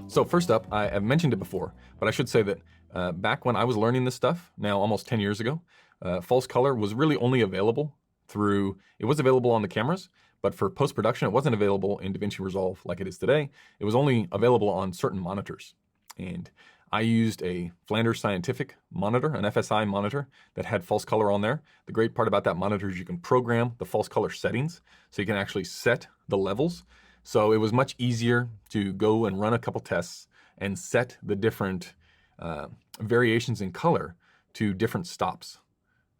So first up, I've mentioned it before, but I should say that back when I was learning this stuff, now almost 10 years ago, false color was really only available it was available on the cameras, but for post-production, it wasn't available in DaVinci Resolve like it is today. It was only available on certain monitors. And I used a Flanders Scientific monitor, an FSI monitor that had false color on there. The great part about that monitor is you can program the false color settings, so you can actually set the levels. So it was much easier to go and run a couple tests and set the different variations in color to different stops.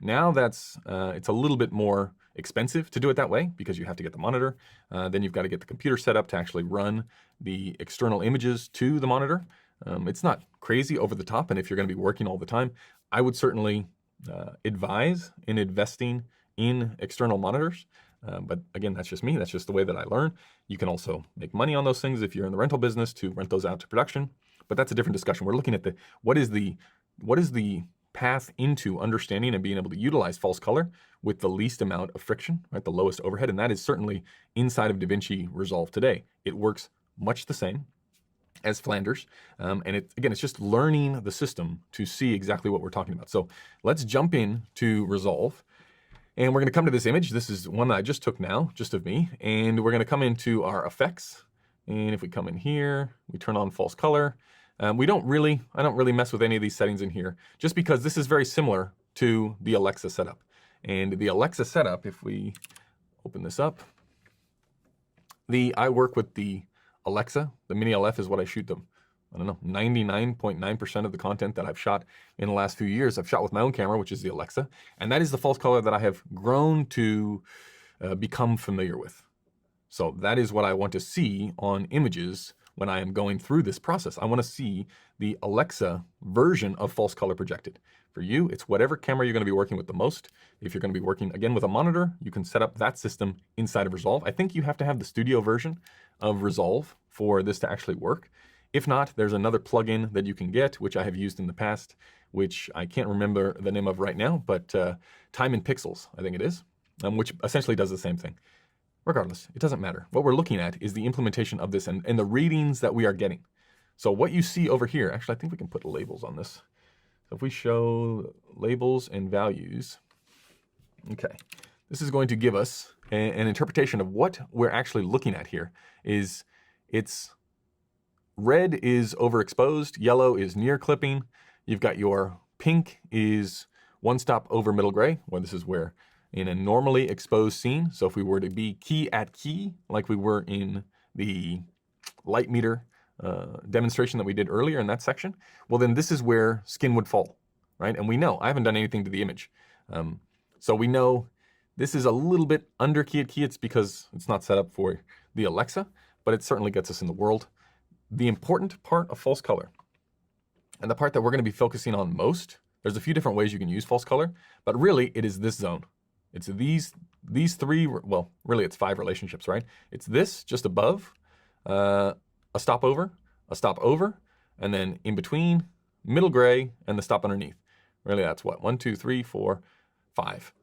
Now it's a little bit more expensive to do it that way because you have to get the monitor. Then you've got to get the computer set up to actually run the external images to the monitor. It's not crazy over the top, and if you're going to be working all the time, I would certainly advise in investing in external monitors. But again, that's just me. That's just the way that I learn. You can also make money on those things if you're in the rental business to rent those out to production. But that's a different discussion. We're looking at what is the path into understanding and being able to utilize false color with the least amount of friction, right? The lowest overhead, and that is certainly inside of DaVinci Resolve today. It works much the same as Flanders, and it's just learning the system to see exactly what we're talking about. So let's jump in to Resolve. And we're going to come to this image. This is one that I just took now, just of me. And we're going to come into our effects. And if we come in here, we turn on false color. I don't really mess with any of these settings in here, just because this is very similar to the Alexa setup. And the Alexa setup, if we open this up, I work with the Alexa. The Mini LF is what I shoot them. I don't know, 99.9% of the content that I've shot in the last few years, I've shot with my own camera, which is the Alexa. And that is the false color that I have grown to become familiar with. So that is what I want to see on images when I am going through this process. I want to see the Alexa version of false color projected. For you, it's whatever camera you're going to be working with the most. If you're going to be working, again, with a monitor, you can set up that system inside of Resolve. I think you have to have the studio version of Resolve for this to actually work. If not, there's another plugin that you can get, which I have used in the past, which I can't remember the name of right now, but Time in Pixels, I think it is, which essentially does the same thing. Regardless, it doesn't matter. What we're looking at is the implementation of this and the readings that we are getting. So what you see over here, actually, I think we can put labels on this. So if we show labels and values, okay, this is going to give us an interpretation of what we're actually looking at here. Red is overexposed, yellow is near clipping. You've got your pink is one stop over middle gray, where this is where in a normally exposed scene. So if we were to be key at key, like we were in the light meter demonstration that we did earlier in that section, well then this is where skin would fall, right? And we know, I haven't done anything to the image. So we know this is a little bit under key at key. It's because it's not set up for the Alexa, but it certainly gets us in the world. The important part of false color, and the part that we're going to be focusing on most, there's a few different ways you can use false color, but really it is this zone. It's these three, well, really it's 5 relationships, right? It's this just above, a stop over, and then in between, middle gray, and the stop underneath. Really that's what, 1, 2, 3, 4, 5.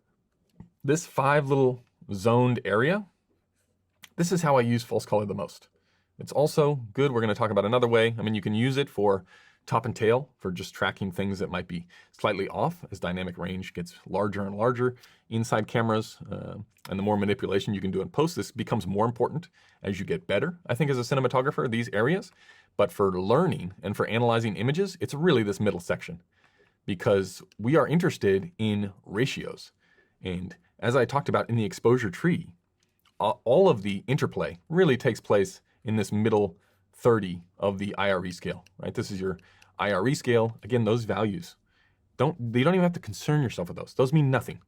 This 5 little zoned area, this is how I use false color the most. It's also good, we're going to talk about another way. I mean, you can use it for top and tail, for just tracking things that might be slightly off as dynamic range gets larger and larger inside cameras. And the more manipulation you can do in post, this becomes more important as you get better, I think, as a cinematographer, these areas. But for learning and for analyzing images, it's really this middle section, because we are interested in ratios. And as I talked about in the exposure tree, all of the interplay really takes place in this middle 30 of the IRE scale, right? This is your IRE scale. Again, those values, you don't even have to concern yourself with those. Those mean nothing.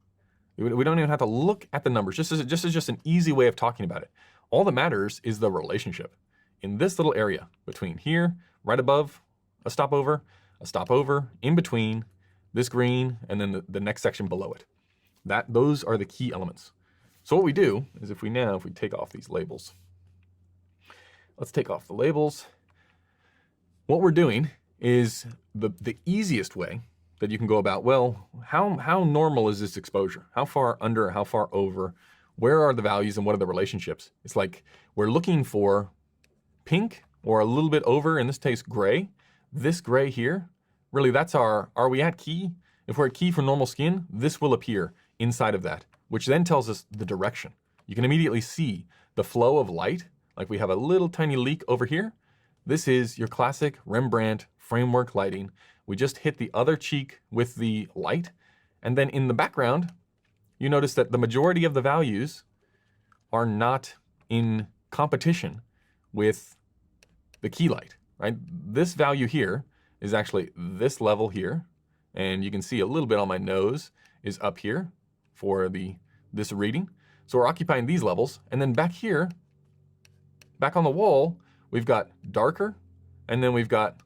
We don't even have to look at the numbers, just as an easy way of talking about it. All that matters is the relationship. In this little area between here, right above a stopover, in between this green, and then the next section below it. Those are the key elements. So what we do is if we take off these labels, let's take off the labels. What we're doing is the easiest way that you can go about, well, how normal is this exposure? How far under, how far over? where are the values and what are the relationships? It's like we're looking for pink or a little bit over, in this case, gray. This gray here, really that's are we at key? If we're at key for normal skin, this will appear inside of that, which then tells us the direction. You can immediately see the flow of light, like we have a little tiny leak over here. This is your classic Rembrandt framework lighting. We just hit the other cheek with the light, and then in the background, you notice that the majority of the values are not in competition with the key light, right? This value here is actually this level here, and you can see a little bit on my nose is up here for this reading. So we're occupying these levels, and then back here, back on the wall, we've got darker, and then we've got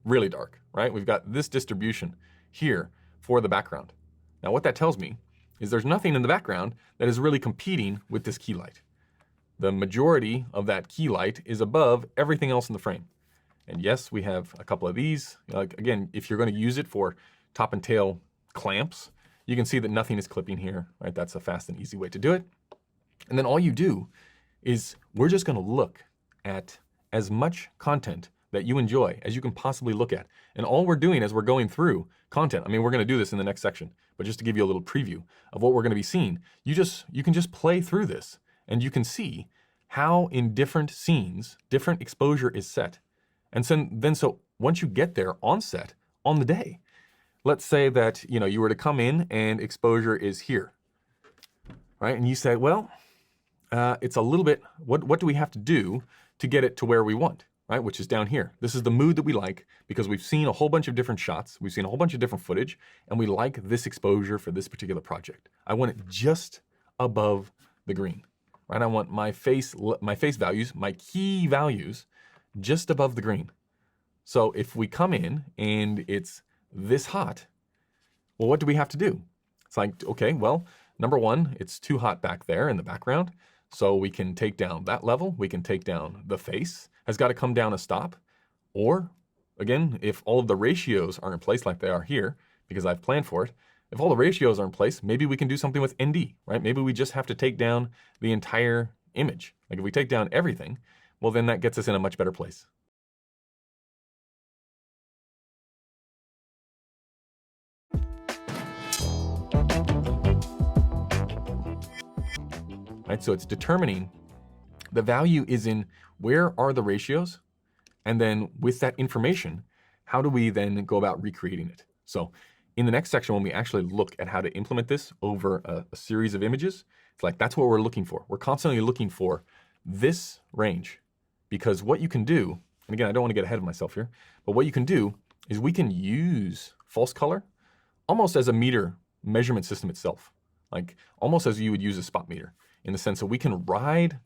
really dark, right? We've got this distribution here for the background. Now what that tells me is there's nothing in the background that is really competing with this key light. The majority of that key light is above everything else in the frame. And yes, we have a couple of these. Like again, if you're going to use it for top and tail clamps, you can see that nothing is clipping here, right? That's a fast and easy way to do it. And then all you do is we're just going to look at as much content that you enjoy as you can possibly look at. And all we're doing as we're going through content, I mean, we're going to do this in the next section, but just to give you a little preview of what we're going to be seeing, you can just play through this and you can see how in different scenes, different exposure is set. And so once you get there on set, on the day, let's say that, you were to come in and exposure is here, right? And you say, well, it's a little bit, what do we have to do to get it to where we want, right? Which is down here. This is the mood that we like because we've seen a whole bunch of different shots. We've seen a whole bunch of different footage, and we like this exposure for this particular project. I want it just above the green, right? I want my face values, my key values, just above the green. So if we come in and it's this hot, well, what do we have to do? It's like, okay, well, number one, it's too hot back there in the background. So we can take down that level. We can take down the face, has got to come down a stop. Or again, if all of the ratios are in place like they are here, because I've planned for it, if all the ratios are in place, maybe we can do something with ND, right? Maybe we just have to take down the entire image. Like if we take down everything, well, then that gets us in a much better place. Right, so it's determining the value is in where are the ratios, and then with that information, how do we then go about recreating it? So in the next section, when we actually look at how to implement this over a series of images, it's like that's what we're looking for. We're constantly looking for this range, because what you can do, and again, I don't want to get ahead of myself here, but what you can do is we can use false color almost as a meter measurement system itself, like almost as you would use a spot meter. In the sense that we can ride,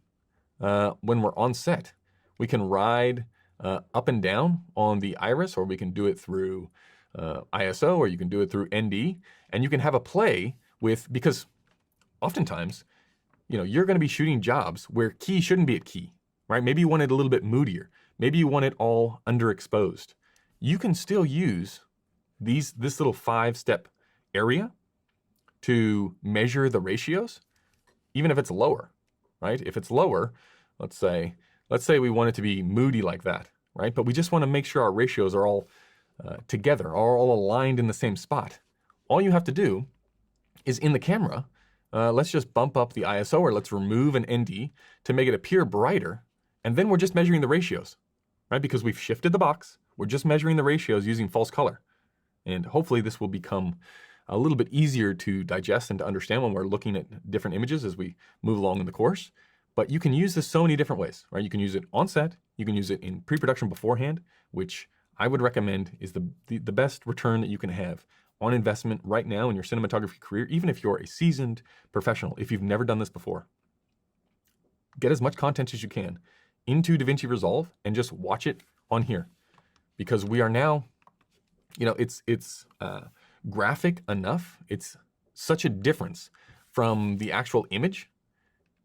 when we're on set, we can ride up and down on the iris, or we can do it through ISO, or you can do it through ND, and you can have a play with, because oftentimes, you're going to be shooting jobs where key shouldn't be at key, right? Maybe you want it a little bit moodier. Maybe you want it all underexposed. You can still use this little 5-step area to measure the ratios, even if it's lower, right? If it's lower, let's say we want it to be moody like that, right? But we just want to make sure our ratios are all together, are all aligned in the same spot. All you have to do is in the camera, let's just bump up the ISO, or let's remove an ND to make it appear brighter. And then we're just measuring the ratios, right? Because we've shifted the box. We're just measuring the ratios using false color. And hopefully this will become a little bit easier to digest and to understand when we're looking at different images as we move along in the course. But you can use this so many different ways, right? You can use it on set, you can use it in pre-production beforehand, which I would recommend is the best return that you can have on investment right now in your cinematography career, even if you're a seasoned professional, if you've never done this before. Get as much content as you can into DaVinci Resolve and just watch it on here. Because we are now, it's graphic enough. It's such a difference from the actual image.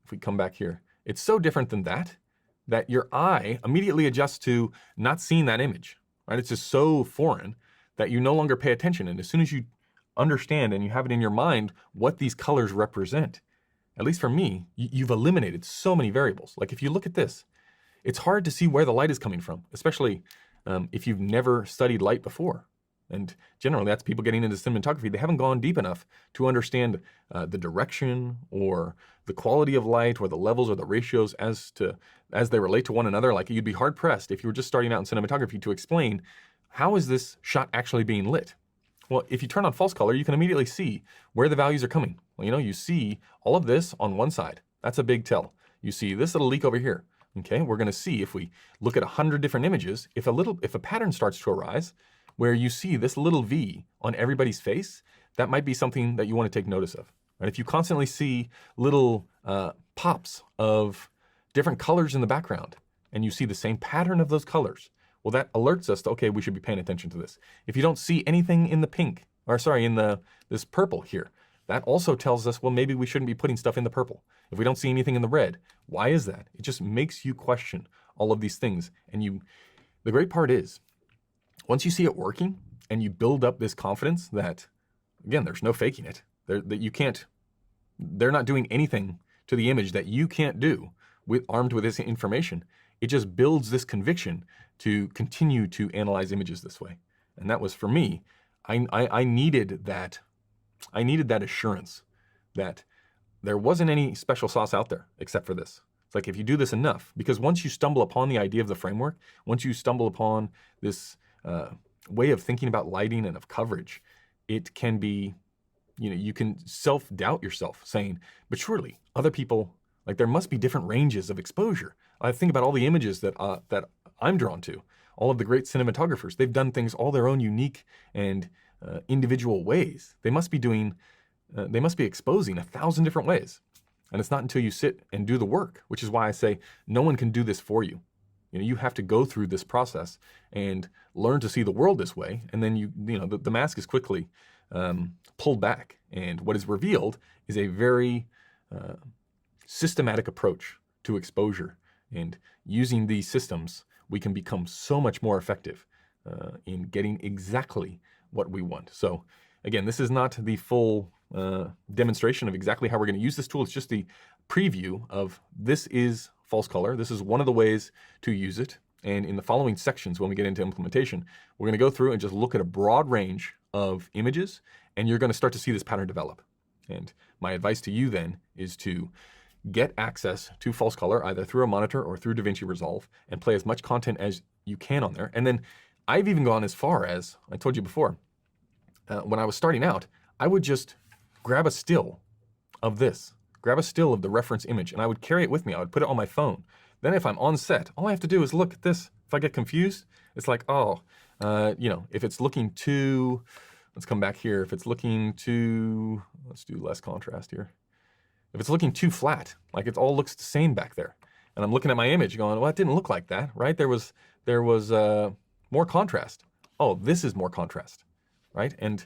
If we come back here, it's so different than that your eye immediately adjusts to not seeing that image, right? It's just so foreign that you no longer pay attention. And as soon as you understand and you have it in your mind what these colors represent, at least for me, you've eliminated so many variables. Like if you look at this, it's hard to see where the light is coming from, especially if you've never studied light before. And generally, that's people getting into cinematography. They haven't gone deep enough to understand the direction or the quality of light or the levels or the ratios as they relate to one another. Like you'd be hard pressed if you were just starting out in cinematography to explain how is this shot actually being lit. Well, if you turn on false color, you can immediately see where the values are coming. Well, you see all of this on one side. That's a big tell. You see this little leak over here. Okay, we're going to see if we look at 100 different images, if a pattern starts to arise, where you see this little V on everybody's face, that might be something that you want to take notice of. Right? If you constantly see little pops of different colors in the background, and you see the same pattern of those colors, well, that alerts us to, okay, we should be paying attention to this. If you don't see anything in the pink, or sorry, in this purple here, that also tells us, well, maybe we shouldn't be putting stuff in the purple. If we don't see anything in the red, why is that? It just makes you question all of these things. And the great part is, once you see it working and you build up this confidence that, again, there's no faking it, they're not doing anything to the image that you can't do armed with this information. It just builds this conviction to continue to analyze images this way. And that was, for me, I needed that. I needed that assurance that there wasn't any special sauce out there except for this. It's like if you do this enough, because once you stumble upon the idea of the framework, once you stumble upon this way of thinking about lighting and of coverage, it can be, you can self-doubt yourself saying, but surely other people, like there must be different ranges of exposure. I think about all the images that I'm drawn to, all of the great cinematographers. They've done things all their own unique and individual ways. They must be exposing 1,000 different ways. And it's not until you sit and do the work, which is why I say no one can do this for you. You have to go through this process and learn to see the world this way. And then the mask is quickly pulled back. And what is revealed is a very systematic approach to exposure. And using these systems, we can become so much more effective in getting exactly what we want. So again, this is not the full demonstration of exactly how we're going to use this tool. It's just the preview of this is false color. This is one of the ways to use it. And in the following sections, when we get into implementation, we're going to go through and just look at a broad range of images, and you're going to start to see this pattern develop. And my advice to you then is to get access to false color either through a monitor or through DaVinci Resolve and play as much content as you can on there. And then I've even gone as far as, I told you before, when I was starting out, I would just grab a still of this, grab a still of the reference image, and I would carry it with me. I would put it on my phone. Then if I'm on set, all I have to do is look at this. If I get confused, it's like, if it's looking too, let's come back here. If it's looking too, let's do less contrast here. If it's looking too flat, like it all looks the same back there, and I'm looking at my image going, well, it didn't look like that, right? There was more contrast. Oh, this is more contrast, right? And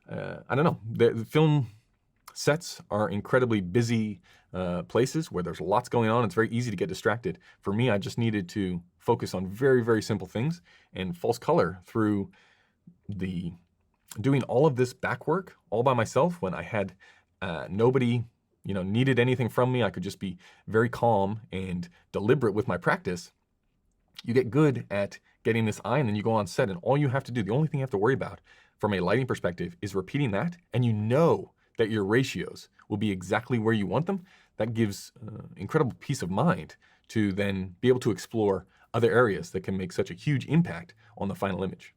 I don't know, the film sets are incredibly busy places where there's lots going on. It's very easy to get distracted. For me, I just needed to focus on very, very simple things, and false color through doing all of this back work all by myself when I had nobody needed anything from me. I could just be very calm and deliberate with my practice. You get good at getting this eye, and then you go on set, and all you have to do, the only thing you have to worry about from a lighting perspective is repeating that, and you know that your ratios will be exactly where you want them. That gives incredible peace of mind to then be able to explore other areas that can make such a huge impact on the final image.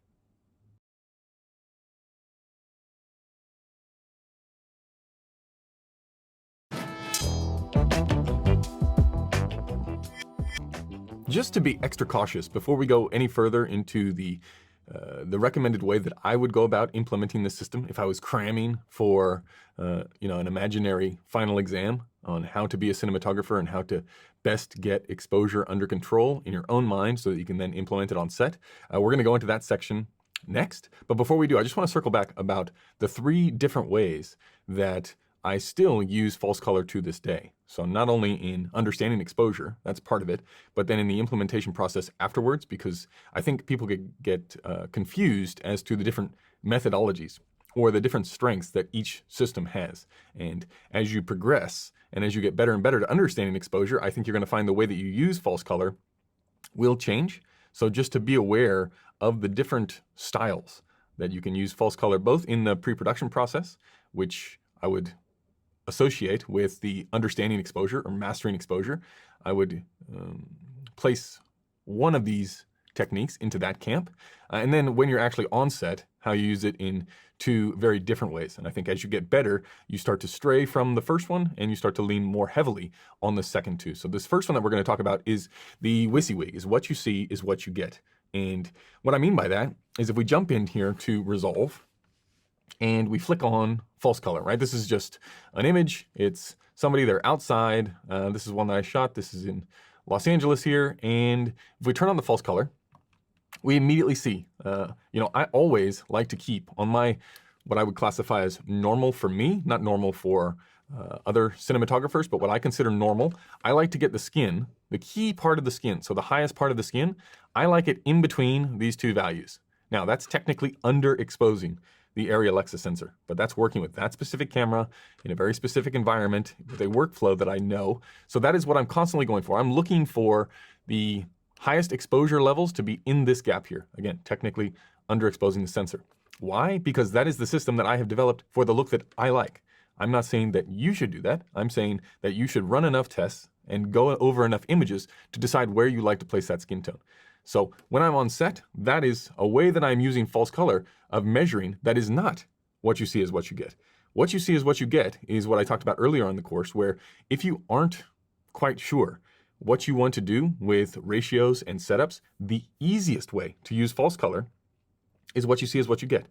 Just to be extra cautious before we go any further into the recommended way that I would go about implementing this system if I was cramming for an imaginary final exam on how to be a cinematographer and how to best get exposure under control in your own mind so that you can then implement it on set. We're going to go into that section next. But before we do, I just want to circle back about the 3 different ways that I still use false color to this day. So not only in understanding exposure, that's part of it, but then in the implementation process afterwards, because I think people get confused as to the different methodologies. for the different strengths that each system has. And as you progress and as you get better and better at understanding exposure, I think you're going to find the way that you use false color will change. So just to be aware of the different styles that you can use false color, both in the pre-production process, which I would associate with the understanding exposure or mastering exposure. I would place one of these techniques into that camp. And then when you're actually on set, how you use it in two very different ways. And I think as you get better, you start to stray from the first one and you start to lean more heavily on the second two. So this first one that we're going to talk about is the WYSIWYG, is what you see is what you get. And what I mean by that is if we jump in here to Resolve and we flick on false color, right? This is just an image. It's somebody, they're outside. This is one that I shot. This is in Los Angeles here. And if we turn on the false color, we immediately see, I always like to keep on my, what I would classify as normal for me, not normal for other cinematographers, but what I consider normal. I like to get the skin, the key part of the skin, so the highest part of the skin, I like it in between these two values. Now that's technically underexposing the Arri Alexa sensor, but that's working with that specific camera in a very specific environment with a workflow that I know. So that is what I'm constantly going for. I'm looking for the highest exposure levels to be in this gap here. Again, technically underexposing the sensor. Why? Because that is the system that I have developed for the look that I like. I'm not saying that you should do that. I'm saying that you should run enough tests and go over enough images to decide where you like to place that skin tone. So when I'm on set, that is a way that I'm using false color of measuring that is not what you see is what you get. What you see is what you get is what I talked about earlier on the course, where if you aren't quite sure what you want to do with ratios and setups, the easiest way to use false color is what you see is what you get.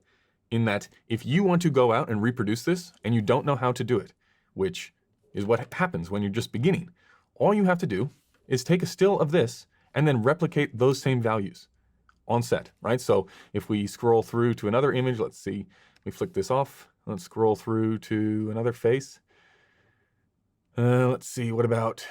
In that, if you want to go out and reproduce this and you don't know how to do it, which is what happens when you're just beginning, all you have to do is take a still of this and then replicate those same values on set, right? So if we scroll through to another image, let's see, we flick this off, let's scroll through to another face. Let's see, what about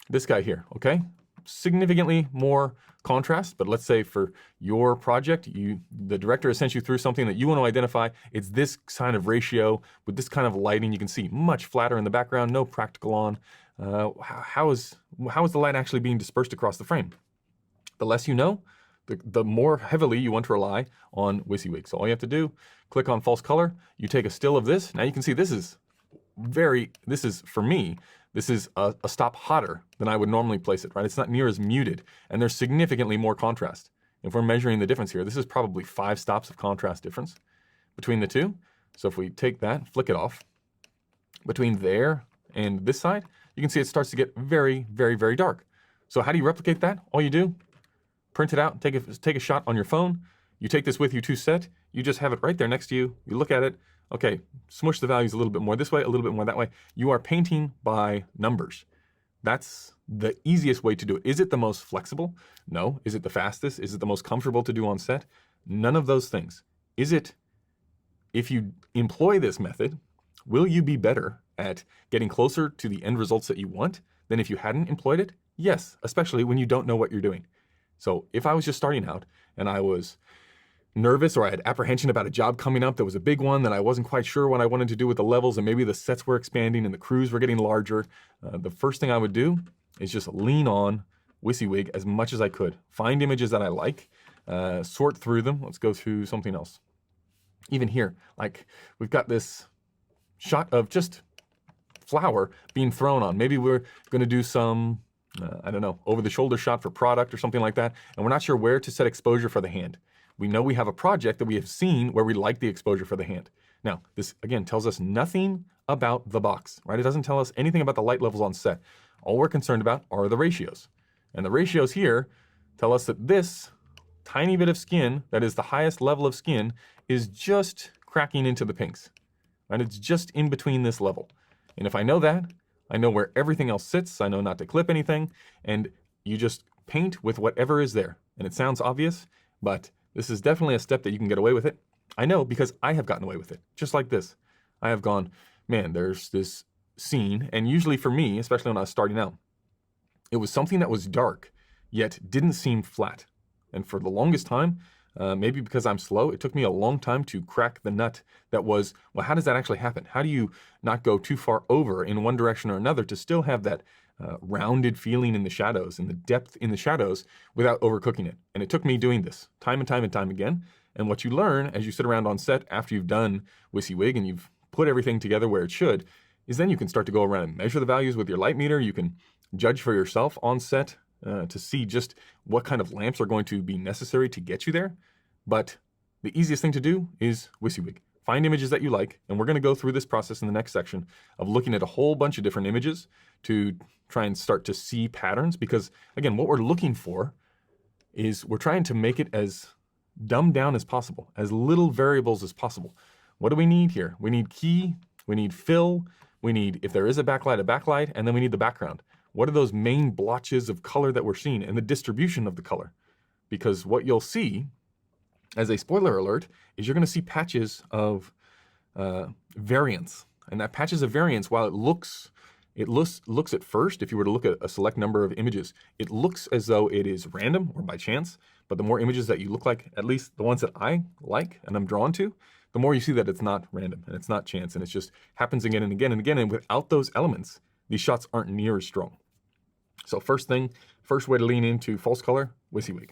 this guy here, okay? Significantly more contrast, but let's say for your project, the director has sent you through something that you want to identify. It's this kind of ratio with this kind of lighting. You can see much flatter in the background, no practical on. How is the light actually being dispersed across the frame? The less you know, the more heavily you want to rely on WYSIWYG. So all you have to do, click on false color, you take a still of this. Now you can see this is for me, this is a stop hotter than I would normally place it, right? It's not near as muted, and there's significantly more contrast. If we're measuring the difference here, this is probably 5 stops of contrast difference between the two. So if we take that, flick it off, between there and this side, you can see it starts to get very, very, very dark. So how do you replicate that? All you do, print it out, take a shot on your phone, you take this with you to set, you just have it right there next to you, you look at it, okay, smush the values a little bit more this way, a little bit more that way. You are painting by numbers. That's the easiest way to do it. Is it the most flexible? No. Is it the fastest? Is it the most comfortable to do on set? None of those things. Is it, if you employ this method, will you be better at getting closer to the end results that you want than if you hadn't employed it? Yes, especially when you don't know what you're doing. So if I was just starting out and I was nervous or I had apprehension about a job coming up that was a big one that I wasn't quite sure what I wanted to do with the levels, and maybe the sets were expanding and the crews were getting larger, the first thing I would do is just lean on WYSIWYG as much as I could. Find images that I like, sort through them. Let's go through something else. Even here, like we've got this shot of just flour being thrown on. Maybe we're going to do some, I don't know, over the shoulder shot for product or something like that, and we're not sure where to set exposure for the hand. We know we have a project that we have seen where we like the exposure for the hand. Now, this again tells us nothing about the box, right? It doesn't tell us anything about the light levels on set. All we're concerned about are the ratios. And the ratios here tell us that this tiny bit of skin, that is the highest level of skin, is just cracking into the pinks, right? It's just in between this level. And if I know that, I know where everything else sits. I know not to clip anything, and you just paint with whatever is there. And it sounds obvious, but this is definitely a step that you can get away with it. I know because I have gotten away with it. Just like this. I have gone, man, there's this scene, and usually for me, especially when I was starting out, it was something that was dark, yet didn't seem flat. And for the longest time, maybe because I'm slow, it took me a long time to crack the nut that was, well, how does that actually happen? How do you not go too far over in one direction or another to still have that rounded feeling in the shadows and the depth in the shadows without overcooking it? And it took me doing this time and time and time again. And what you learn as you sit around on set after you've done WYSIWYG and you've put everything together where it should, is then you can start to go around and measure the values with your light meter. You can judge for yourself on set to see just what kind of lamps are going to be necessary to get you there. But the easiest thing to do is WYSIWYG. Find images that you like, and we're going to go through this process in the next section of looking at a whole bunch of different images to try and start to see patterns, because again, what we're looking for is we're trying to make it as dumbed down as possible, as little variables as possible. What do we need here? We need key, we need fill, we need, if there is a backlight, and then we need the background. What are those main blotches of color that we're seeing, and the distribution of the color? Because what you'll see, as a spoiler alert, is you're going to see patches of variance. And that patches of variance, while it looks at first, if you were to look at a select number of images, it looks as though it is random or by chance. But the more images that you look like, at least the ones that I like and I'm drawn to, the more you see that it's not random and it's not chance, and it just happens again and again and again. And without those elements, these shots aren't near as strong. So first way to lean into false color, WYSIWYG.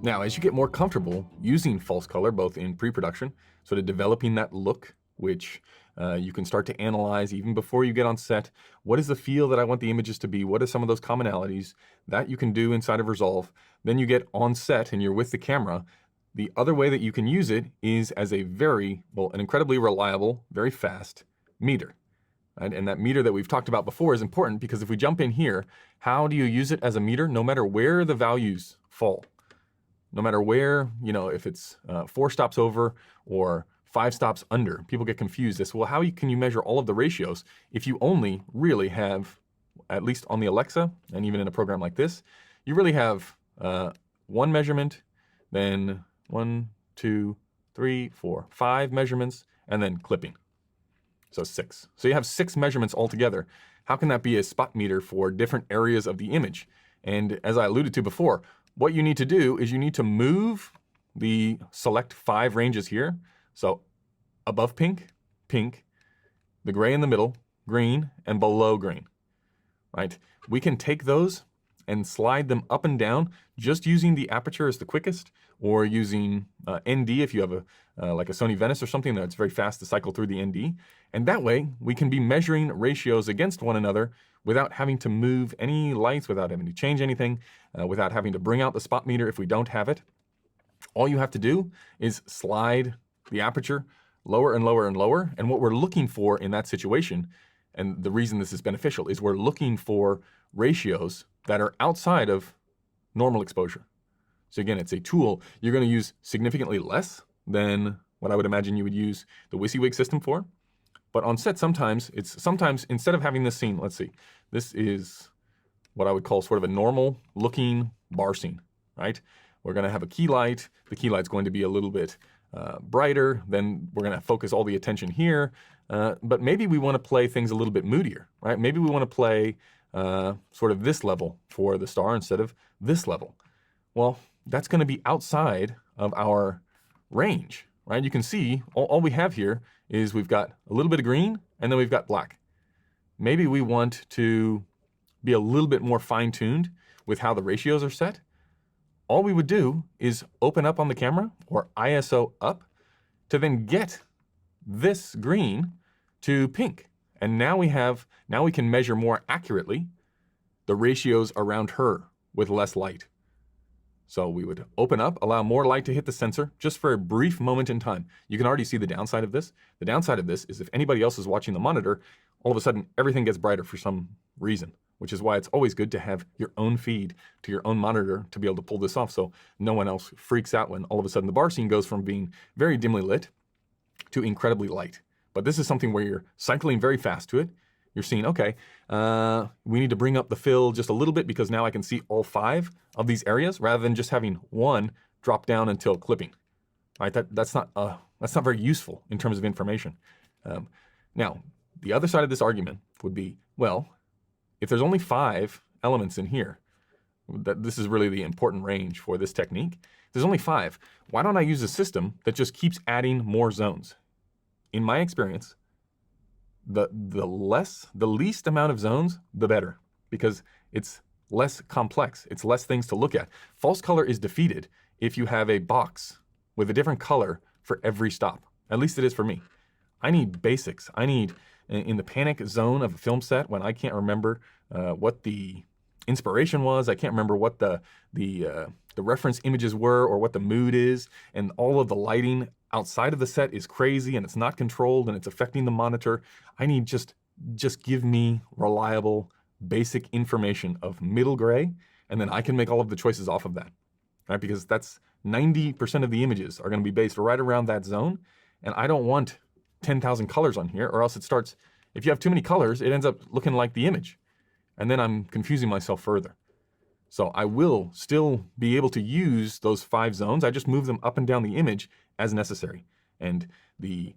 Now, as you get more comfortable using false color, both in pre-production, sort of developing that look, which you can start to analyze even before you get on set. What is the feel that I want the images to be? What are some of those commonalities that you can do inside of Resolve? Then you get on set and you're with the camera. The other way that you can use it is as an incredibly reliable, very fast meter. Right? And that meter that we've talked about before is important, because if we jump in here, how do you use it as a meter? No matter where the values fall, no matter where, if it's 4 stops over or 5 stops under, people get confused as, well, how can you measure all of the ratios if you only really have, at least on the Alexa, and even in a program like this, you really have one measurement, then 1, 2, 3, 4, 5 measurements, and then clipping. So 6. So you have 6 measurements altogether. How can that be a spot meter for different areas of the image? And as I alluded to before, what you need to do is you need to move the select 5 ranges here. So above pink, pink, the gray in the middle, green, and below green, right? We can take those and slide them up and down just using the aperture as the quickest, or using ND if you have like a Sony Venice or something that's very fast to cycle through the ND. And that way we can be measuring ratios against one another without having to move any lights, without having to change anything, without having to bring out the spot meter if we don't have it. All you have to do is slide the aperture lower and lower and lower. And what we're looking for in that situation, and the reason this is beneficial, is we're looking for ratios that are outside of normal exposure. So again, it's a tool you're going to use significantly less than what I would imagine you would use the WYSIWYG system for. But on set, sometimes instead of having this scene, let's see, this is what I would call sort of a normal looking bar scene, right? We're going to have a key light. The key light's going to be a little bit brighter. Then we're going to focus all the attention here. But maybe we want to play things a little bit moodier, right? Maybe we want to play sort of this level for the star instead of this level. Well, that's going to be outside of our range, right? You can see all we have here is we've got a little bit of green and then we've got black. Maybe we want to be a little bit more fine-tuned with how the ratios are set. All we would do is open up on the camera or ISO up to then get this green to pink. And now we can measure more accurately the ratios around her with less light. So we would open up, allow more light to hit the sensor just for a brief moment in time. You can already see the downside of this. The downside of this is if anybody else is watching the monitor, all of a sudden everything gets brighter for some reason, which is why it's always good to have your own feed to your own monitor to be able to pull this off so no one else freaks out when all of a sudden the bar scene goes from being very dimly lit to incredibly light. But this is something where you're cycling very fast to it. You're seeing, okay, we need to bring up the fill just a little bit because now I can see all 5 of these areas rather than just having one drop down until clipping. Right? That's not very useful in terms of information. Now, the other side of this argument would be, well, if there's only 5 elements in here, that this is really the important range for this technique. If there's only 5, why don't I use a system that just keeps adding more zones? In my experience, the least amount of zones, the better, because it's less complex. It's less things to look at. False color is defeated if you have a box with a different color for every stop. At least it is for me. I need basics. I need, in the panic zone of a film set, when I can't remember what the inspiration was, I can't remember what the reference images were or what the mood is, and all of the lighting outside of the set is crazy and it's not controlled and it's affecting the monitor. I need just give me reliable, basic information of middle gray, and then I can make all of the choices off of that, right? Because that's 90% of the images are going to be based right around that zone, and I don't want 10,000 colors on here, or else it starts, if you have too many colors, it ends up looking like the image, and then I'm confusing myself further. So I will still be able to use those 5 zones. I just move them up and down the image as necessary. And the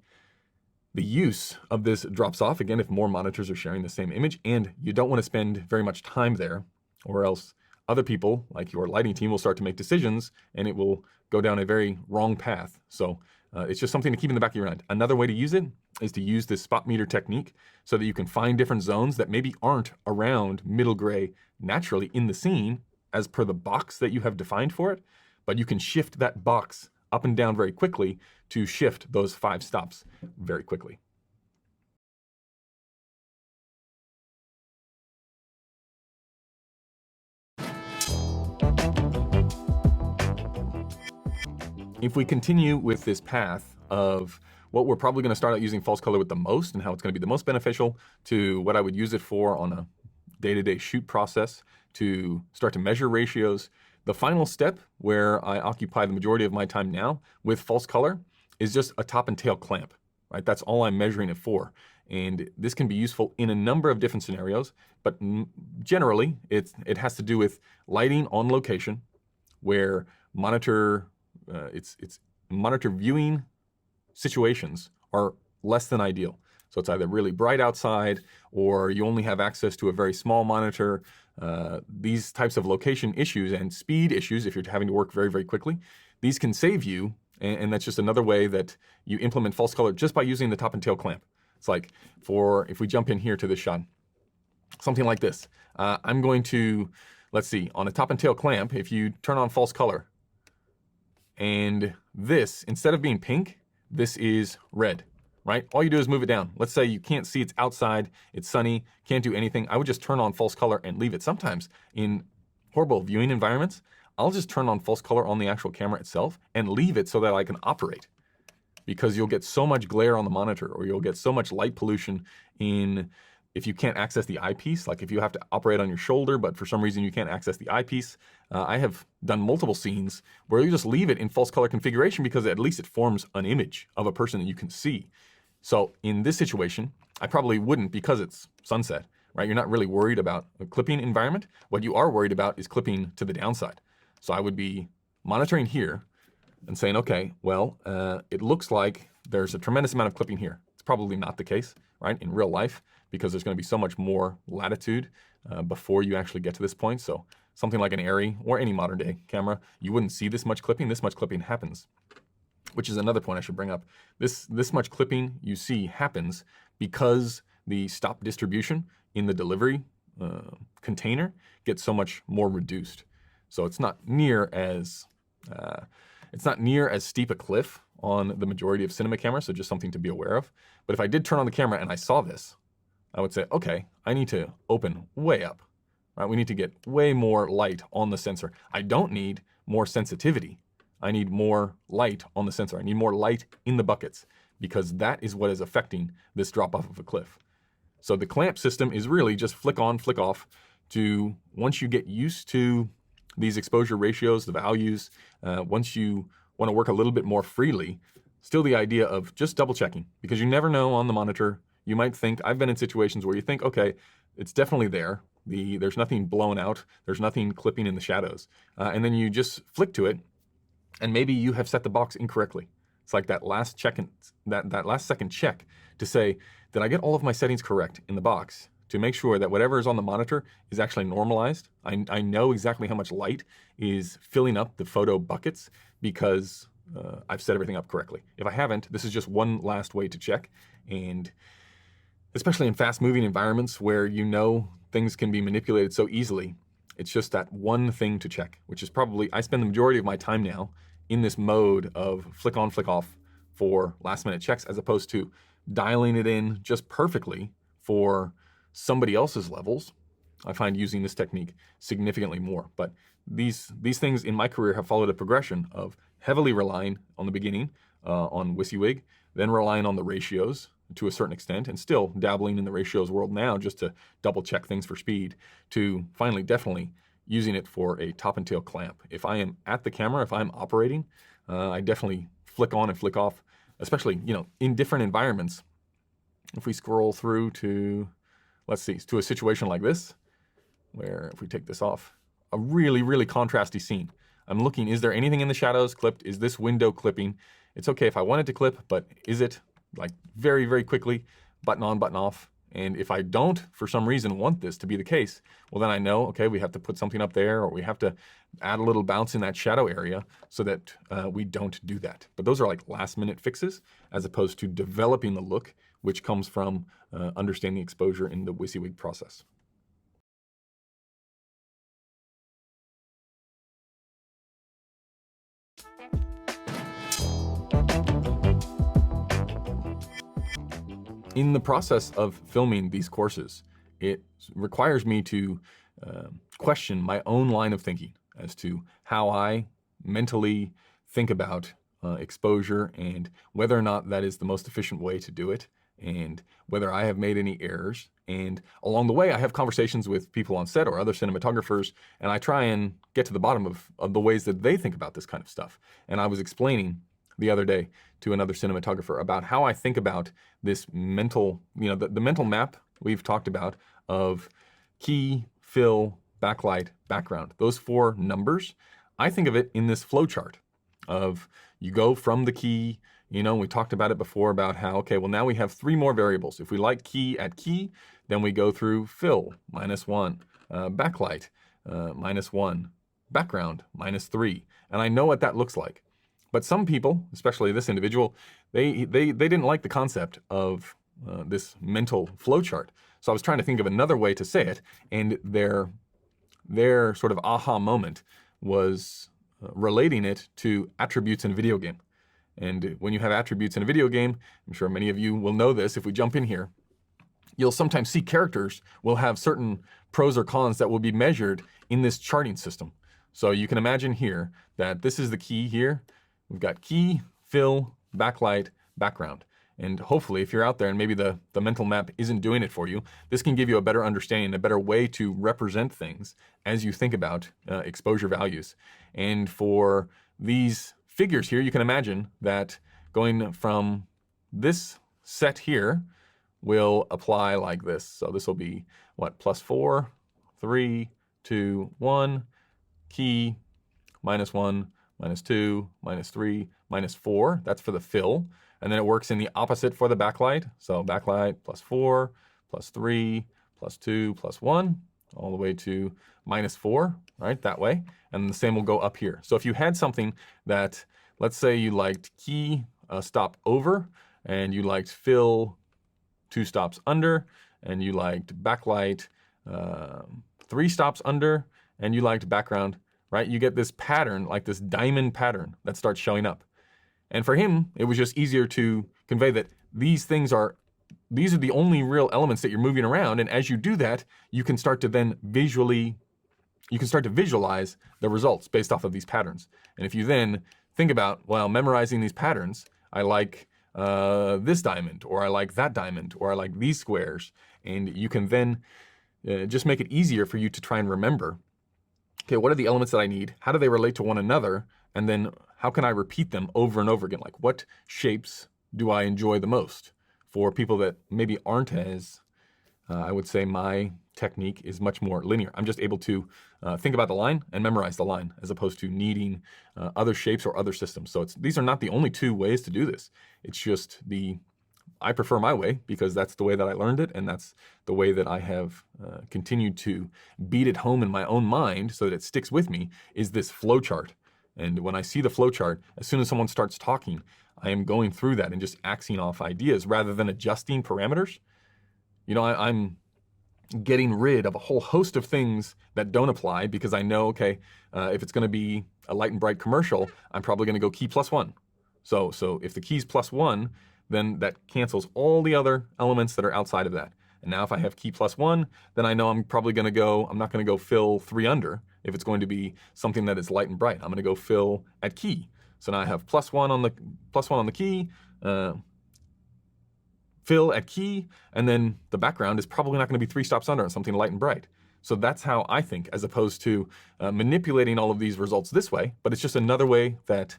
use of this drops off, again, if more monitors are sharing the same image, and you don't want to spend very much time there, or else other people, like your lighting team, will start to make decisions, and it will go down a very wrong path. So it's just something to keep in the back of your mind. Another way to use it is to use this spot meter technique so that you can find different zones that maybe aren't around middle gray naturally in the scene as per the box that you have defined for it, but you can shift that box up and down very quickly to shift those 5 stops very quickly. If we continue with this path of what we're probably going to start out using false color with the most and how it's going to be the most beneficial to what I would use it for on a day-to-day shoot process to start to measure ratios, the final step where I occupy the majority of my time now with false color is just a top and tail clamp, right? That's all I'm measuring it for. And this can be useful in a number of different scenarios, but generally it has to do with lighting on location where monitor viewing situations are less than ideal. So it's either really bright outside or you only have access to a very small monitor. These types of location issues and speed issues, if you're having to work very, very quickly, these can save you. And that's just another way that you implement false color just by using the top and tail clamp. It's like if we jump in here to this shot, something like this. I'm going to, let's see, on a top and tail clamp, if you turn on false color, and this, instead of being pink, this is red, right? All you do is move it down. Let's say you can't see, it's outside, it's sunny, can't do anything. I would just turn on false color and leave it. Sometimes in horrible viewing environments, I'll just turn on false color on the actual camera itself and leave it so that I can operate. Because you'll get so much glare on the monitor, or you'll get so much light pollution if you can't access the eyepiece, like if you have to operate on your shoulder, but for some reason you can't access the eyepiece. I have done multiple scenes where you just leave it in false color configuration because at least it forms an image of a person that you can see. So in this situation, I probably wouldn't because it's sunset, right? You're not really worried about a clipping environment. What you are worried about is clipping to the downside. So I would be monitoring here and saying, okay, well, it looks like there's a tremendous amount of clipping here. It's probably not the case, right, in real life, because there's going to be so much more latitude before you actually get to this point. So something like an Arri or any modern day camera, you wouldn't see this much clipping. This much clipping happens, which is another point I should bring up. This much clipping you see happens because the stop distribution in the delivery container gets so much more reduced. So it's not near as steep a cliff on the majority of cinema cameras, so just something to be aware of. But if I did turn on the camera and I saw this, I would say, okay, I need to open way up. Right? We need to get way more light on the sensor. I don't need more sensitivity. I need more light on the sensor. I need more light in the buckets because that is what is affecting this drop off of a cliff. So the clamp system is really just flick on, flick off to, once you get used to these exposure ratios, the values, once you want to work a little bit more freely, still the idea of just double checking, because you never know on the monitor. You might think, I've been in situations where you think, okay, it's definitely there. There's nothing blown out. There's nothing clipping in the shadows. And then you just flick to it, and maybe you have set the box incorrectly. It's like that last check, that last second check to say, did I get all of my settings correct in the box, to make sure that whatever is on the monitor is actually normalized. I know exactly how much light is filling up the photo buckets because I've set everything up correctly. If I haven't, this is just one last way to check. And especially in fast moving environments where you know things can be manipulated so easily, it's just that one thing to check, which is probably, I spend the majority of my time now in this mode of flick on, flick off for last minute checks, as opposed to dialing it in just perfectly for somebody else's levels. I find using this technique significantly more. But these things in my career have followed a progression of heavily relying on the beginning on WYSIWYG, then relying on the ratios to a certain extent, and still dabbling in the ratios world now just to double check things for speed, to finally definitely using it for a top and tail clamp. If I am at the camera, if I'm operating, I definitely flick on and flick off, especially, you know, in different environments. If we scroll through to, let's see, to a situation like this, where if we take this off, a really, really contrasty scene. I'm looking, is there anything in the shadows clipped? Is this window clipping? It's okay if I want it to clip, but is it, like, very, very quickly, button on, button off? And if I don't, for some reason, want this to be the case, well, then I know, okay, we have to put something up there, or we have to add a little bounce in that shadow area so that we don't do that. But those are like last minute fixes, as opposed to developing the look, which comes from understanding exposure in the WYSIWYG process. In the process of filming these courses, it requires me to question my own line of thinking as to how I mentally think about exposure, and whether or not that is the most efficient way to do it, and whether I have made any errors. And along the way, I have conversations with people on set or other cinematographers, and I try and get to the bottom of the ways that they think about this kind of stuff. And I was explaining the other day to another cinematographer about how I think about this mental, you know, the mental map we've talked about of key, fill, backlight, background. Those 4 numbers, I think of it in this flow chart of, you go from the key, you know, we talked about it before about how, okay, well, now we have 3 more variables. If we like key at key, then we go through fill, -1, backlight, -1, background, -3. And I know what that looks like. But some people, especially this individual, they didn't like the concept of this mental flowchart. So I was trying to think of another way to say it, and their sort of aha moment was relating it to attributes in a video game. And when you have attributes in a video game, I'm sure many of you will know this if we jump in here, you'll sometimes see characters will have certain pros or cons that will be measured in this charting system. So you can imagine here that this is the key here. We've got key, fill, backlight, background. And hopefully, if you're out there and maybe the mental map isn't doing it for you, this can give you a better understanding, a better way to represent things as you think about exposure values. And for these figures here, you can imagine that going from this set here will apply like this. So this will be, what, +4, 3, 2, 1, key, -1, -2, -3, -4. That's for the fill. And then it works in the opposite for the backlight. So backlight +4, +3, +2, +1, all the way to -4, right, that way. And the same will go up here. So if you had something that, let's say you liked key stop over, and you liked fill 2 stops under, and you liked backlight 3 stops under, and you liked background, right? You get this pattern, like this diamond pattern that starts showing up. And for him, it was just easier to convey that these are the only real elements that you're moving around. And as you do that, you can start to then visualize the results based off of these patterns. And if you then think about, well, memorizing these patterns, I like this diamond, or I like that diamond, or I like these squares. And you can then just make it easier for you to try and remember, okay, what are the elements that I need? How do they relate to one another? And then how can I repeat them over and over again? Like, what shapes do I enjoy the most? For people that maybe aren't as I would say my technique is much more linear. I'm just able to think about the line and memorize the line as opposed to needing other shapes or other systems. So these are not the only two ways to do this. It's just I prefer my way because that's the way that I learned it, and that's the way that I have continued to beat it home in my own mind so that it sticks with me, is this flow chart. And when I see the flow chart, as soon as someone starts talking, I am going through that and just axing off ideas rather than adjusting parameters. I'm getting rid of a whole host of things that don't apply because I know, okay, if it's going to be a light and bright commercial, I'm probably going to go key +1. So if the key's +1, then that cancels all the other elements that are outside of that. And now if I have key +1, then I know I'm not going to go fill 3 under if it's going to be something that is light and bright. I'm going to go fill at key. So now I have +1 on the key, fill at key, and then the background is probably not going to be 3 stops under on something light and bright. So that's how I think, as opposed to manipulating all of these results this way, but it's just another way that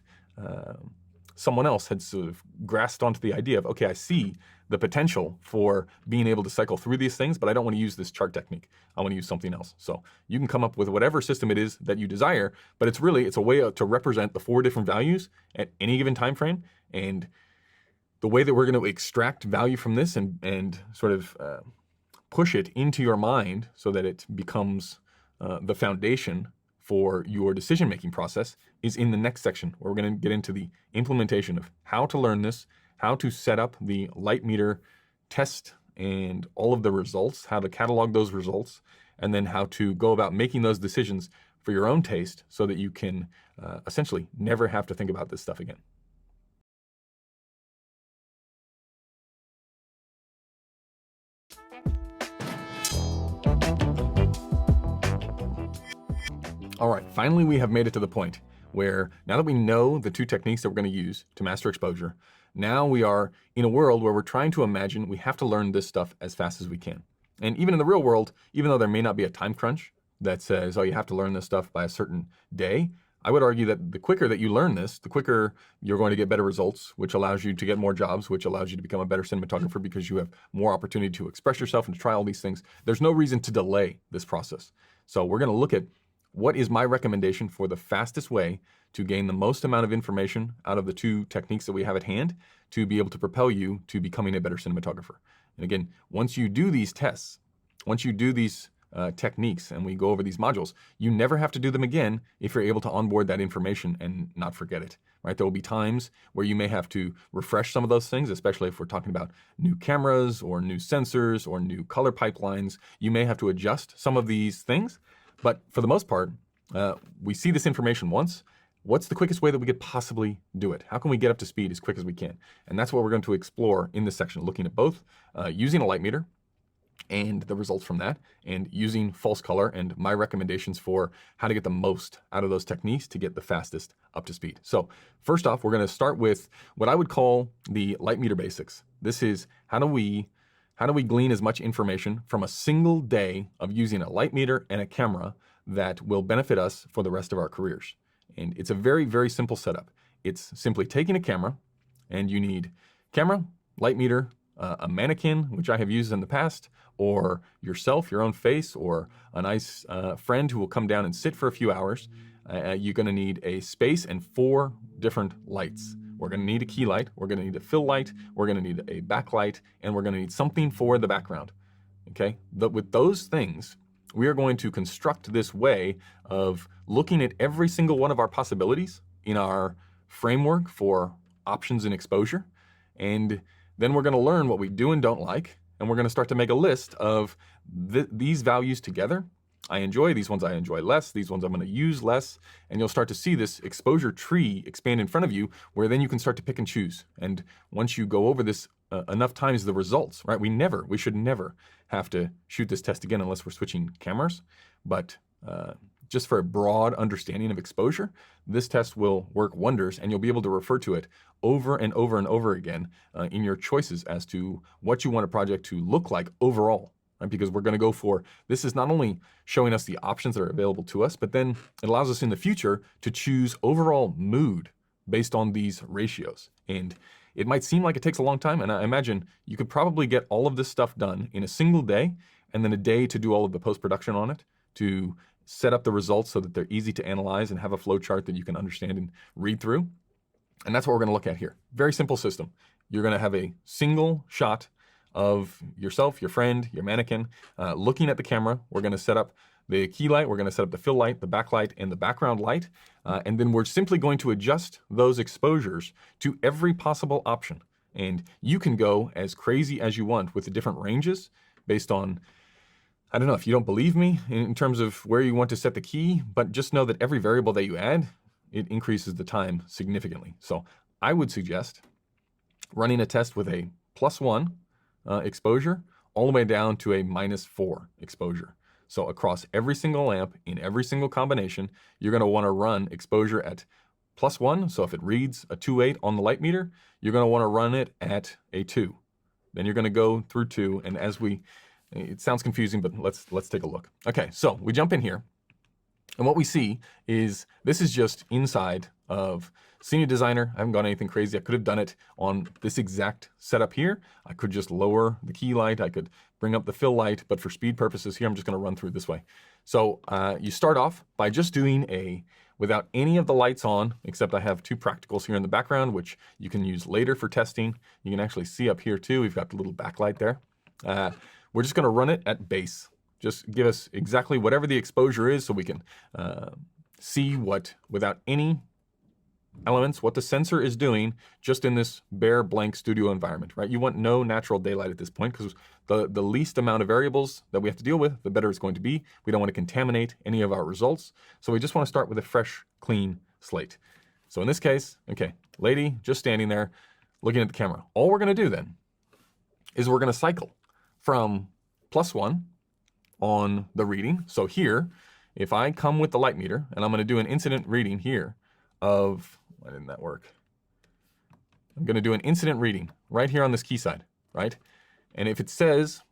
someone else had sort of grasped onto the idea of, okay, I see the potential for being able to cycle through these things, but I don't want to use this chart technique. I want to use something else. So you can come up with whatever system it is that you desire, but it's a way to represent the 4 different values at any given time frame. And the way that we're going to extract value from this and sort of push it into your mind so that it becomes the foundation for your decision-making process is in the next section, where we're going to get into the implementation of how to learn this, how to set up the light meter test and all of the results, how to catalog those results, and then how to go about making those decisions for your own taste so that you can essentially never have to think about this stuff again. All right, finally we have made it to the point where now that we know the 2 techniques that we're going to use to master exposure, now we are in a world where we're trying to imagine we have to learn this stuff as fast as we can. And even in the real world, even though there may not be a time crunch that says, oh, you have to learn this stuff by a certain day, I would argue that the quicker that you learn this, the quicker you're going to get better results, which allows you to get more jobs, which allows you to become a better cinematographer because you have more opportunity to express yourself and to try all these things. There's no reason to delay this process. So we're going to look at what is my recommendation for the fastest way to gain the most amount of information out of the 2 techniques that we have at hand to be able to propel you to becoming a better cinematographer. And again, once you do these tests, once you do these techniques and we go over these modules, you never have to do them again if you're able to onboard that information and not forget it, right? There will be times where you may have to refresh some of those things, especially if we're talking about new cameras or new sensors or new color pipelines. You may have to adjust some of these things. But for the most part, we see this information once. What's the quickest way that we could possibly do it? How can we get up to speed as quick as we can? And that's what we're going to explore in this section, looking at both using a light meter and the results from that, and using false color and my recommendations for how to get the most out of those techniques to get the fastest up to speed. So first off, we're going to start with what I would call the light meter basics. This is how do we glean as much information from a single day of using a light meter and a camera that will benefit us for the rest of our careers? And it's a very, very simple setup. It's simply taking a camera, and you need camera, light meter, a mannequin, which I have used in the past, or yourself, your own face, or a nice friend who will come down and sit for a few hours. You're going to need a space and 4 different lights. We're going to need a key light, we're going to need a fill light, we're going to need a backlight, and we're going to need something for the background. Okay? With those things, we are going to construct this way of looking at every single one of our possibilities in our framework for options and exposure. And then we're going to learn what we do and don't like, and we're going to start to make a list of these values together. I enjoy these ones, I enjoy less, these ones I'm going to use less, and you'll start to see this exposure tree expand in front of you, where then you can start to pick and choose. And once you go over this enough times, the results, right? We should never have to shoot this test again unless we're switching cameras. But just for a broad understanding of exposure, this test will work wonders, and you'll be able to refer to it over and over and over again in your choices as to what you want a project to look like overall. Right? Because we're going to go for, this is not only showing us the options that are available to us, but then it allows us in the future to choose overall mood based on these ratios. And it might seem like it takes a long time, and I imagine you could probably get all of this stuff done in a single day, and then a day to do all of the post-production on it, to set up the results so that they're easy to analyze and have a flow chart that you can understand and read through. And that's what we're going to look at here. Very simple system. You're going to have a single shot of yourself, your friend, your mannequin, looking at the camera. We're going to set up the key light, we're going to set up the fill light, the backlight, and the background light. And then we're simply going to adjust those exposures to every possible option. And you can go as crazy as you want with the different ranges based on, I don't know if you don't believe me in terms of where you want to set the key, but just know that every variable that you add, it increases the time significantly. So I would suggest running a test with a +1 exposure all the way down to a -4 exposure. So across every single lamp, in every single combination, you're going to want to run exposure at +1. So if it reads a 2.8 on the light meter, you're going to want to run it at a 2. Then you're going to go through 2, and it sounds confusing, but let's take a look. Okay, so we jump in here, and what we see is this is just inside of Scenia Designer. I haven't gone anything crazy. I could have done it on this exact setup here. I could just lower the key light. I could bring up the fill light, but for speed purposes here, I'm just going to run through this way. So you start off by just doing without any of the lights on, except I have 2 practicals here in the background, which you can use later for testing. You can actually see up here too. We've got the little backlight there. We're just going to run it at base. Just give us exactly whatever the exposure is so we can see without any elements, what the sensor is doing just in this bare blank studio environment, right? You want no natural daylight at this point because the least amount of variables that we have to deal with, the better it's going to be. We don't want to contaminate any of our results. So we just want to start with a fresh, clean slate. So in this case, okay, lady just standing there looking at the camera. All we're going to do then is we're going to cycle from +1 on the reading. So here, if I come with the light meter and I'm going to do an incident reading here of, why didn't that work? I'm going to do an incident reading right here on this key side, right? And if it says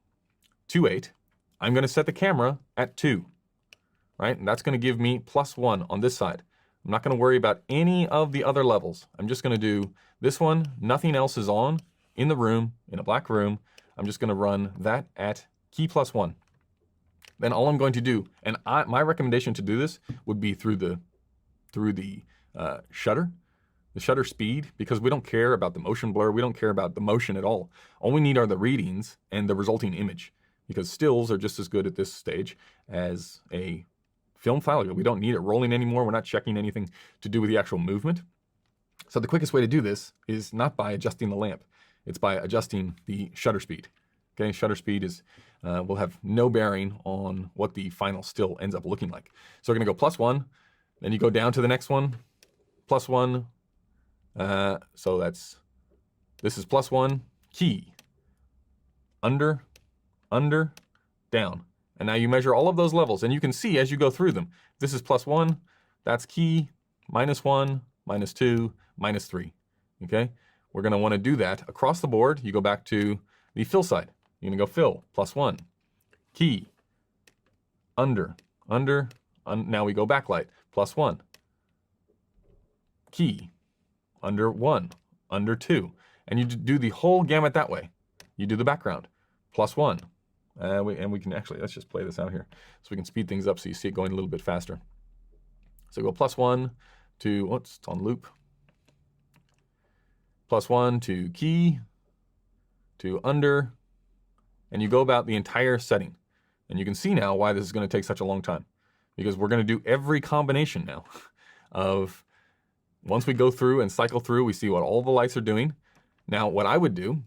2.8, I'm going to set the camera at 2, right? And that's going to give me +1 on this side. I'm not going to worry about any of the other levels. I'm just going to do this one. Nothing else is on in the room, in a black room. I'm just going to run that at key +1. Then all I'm going to do, and my recommendation to do this would be through the shutter speed, because we don't care about the motion blur. We don't care about the motion at all. All we need are the readings and the resulting image, because stills are just as good at this stage as a film file. We don't need it rolling anymore. We're not checking anything to do with the actual movement. So the quickest way to do this is not by adjusting the lamp. It's by adjusting the shutter speed. Okay, shutter speed will have no bearing on what the final still ends up looking like. So we're going to go +1, then you go down to the next one, +1. So this is +1, key, under, down. And now you measure all of those levels, and you can see as you go through them, this is +1, that's key, -1, -2, -3. Okay, we're going to want to do that across the board. You go back to the fill side. You're going to go fill, +1, key, under, now we go backlight, +1, key, under 1, under 2. And you do the whole gamut that way. You do the background, +1. And we can actually, let's just play this out here so we can speed things up so you see it going a little bit faster. So go +1 to, it's on loop. +1 to key, to under, and you go about the entire setting. And you can see now why this is going to take such a long time, because we're going to do every combination now of, once we go through and cycle through, we see what all the lights are doing. Now, what I would do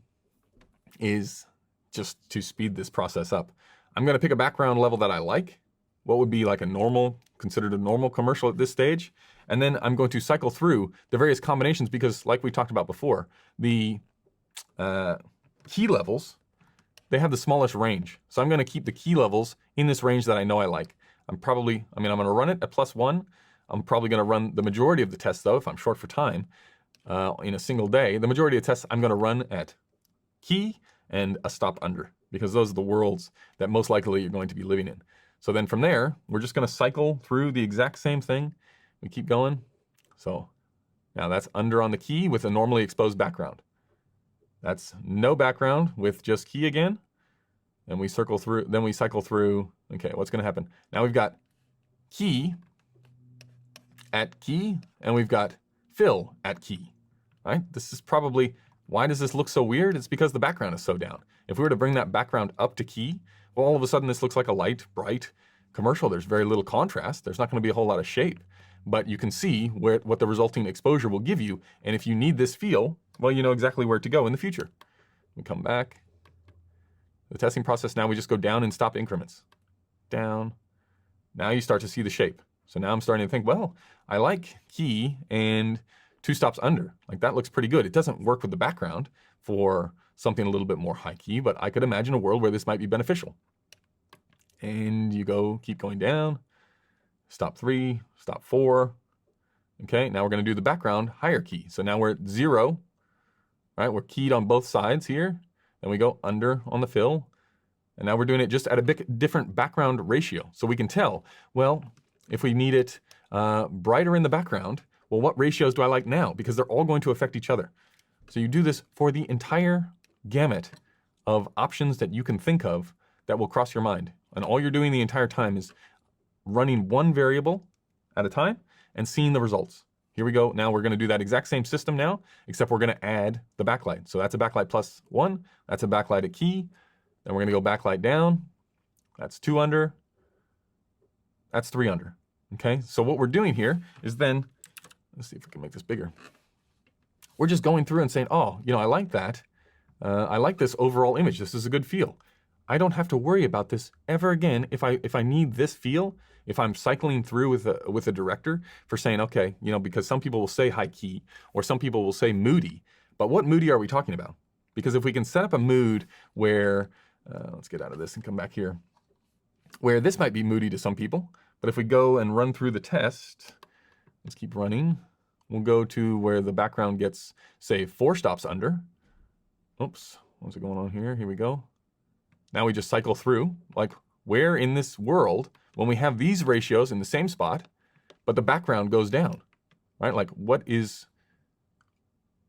is, just to speed this process up, I'm going to pick a background level that I like, what would be like considered a normal commercial at this stage, and then I'm going to cycle through the various combinations, because like we talked about before, the key levels, they have the smallest range. So I'm going to keep the key levels in this range that I know I like. I'm going to run it at +1. I'm probably going to run the majority of the tests, though, if I'm short for time, in a single day. The majority of tests I'm going to run at key and a stop under, because those are the worlds that most likely you're going to be living in. So then from there, we're just going to cycle through the exact same thing. We keep going. So now that's under on the key with a normally exposed background. That's no background with just key again. And we circle through, then we cycle through. Okay, what's gonna happen? Now we've got key at key, and we've got fill at key, right? This is probably, why does this look so weird? It's because the background is so down. If we were to bring that background up to key, well, all of a sudden this looks like a light, bright commercial. There's very little contrast. There's not gonna be a whole lot of shape, but you can see what the resulting exposure will give you. And if you need this feel, well, you know exactly where to go in the future. We come back. The testing process, now we just go down in stop increments. Down. Now you start to see the shape. So now I'm starting to think, well, I like key and 2 stops under. Like that looks pretty good. It doesn't work with the background for something a little bit more high key, but I could imagine a world where this might be beneficial. And you keep going down. Stop 3, stop 4. Okay, now we're gonna do the background higher key. So now we're at 0, right? We're keyed on both sides here. Then we go under on the fill. And now we're doing it just at a bit different background ratio. So we can tell, well, if we need it brighter in the background, well, what ratios do I like now? Because they're all going to affect each other. So you do this for the entire gamut of options that you can think of that will cross your mind. And all you're doing the entire time is running one variable at a time and seeing the results. Here we go. Now we're going to do that exact same system now, except we're going to add the backlight. So that's a backlight plus 1. That's a backlight at key. Then we're going to go backlight down. That's 2 under. That's 3 under. Okay, so what we're doing here is then, let's see if we can make this bigger. We're just going through and saying, oh, you know, I like that. I like this overall image. This is a good feel. I don't have to worry about this ever again if I need this feel. If I'm cycling through with a director for saying, okay, you know, because some people will say high key or some people will say moody, but what moody are we talking about? Because if we can set up a mood where, let's get out of this and come back here, where this might be moody to some people, but if we go and run through the test, let's keep running. We'll go to where the background gets, say, 4 stops under. Oops, what's going on here? Here we go. Now we just cycle through, like where in this world, when we have these ratios in the same spot, but the background goes down, right? Like what is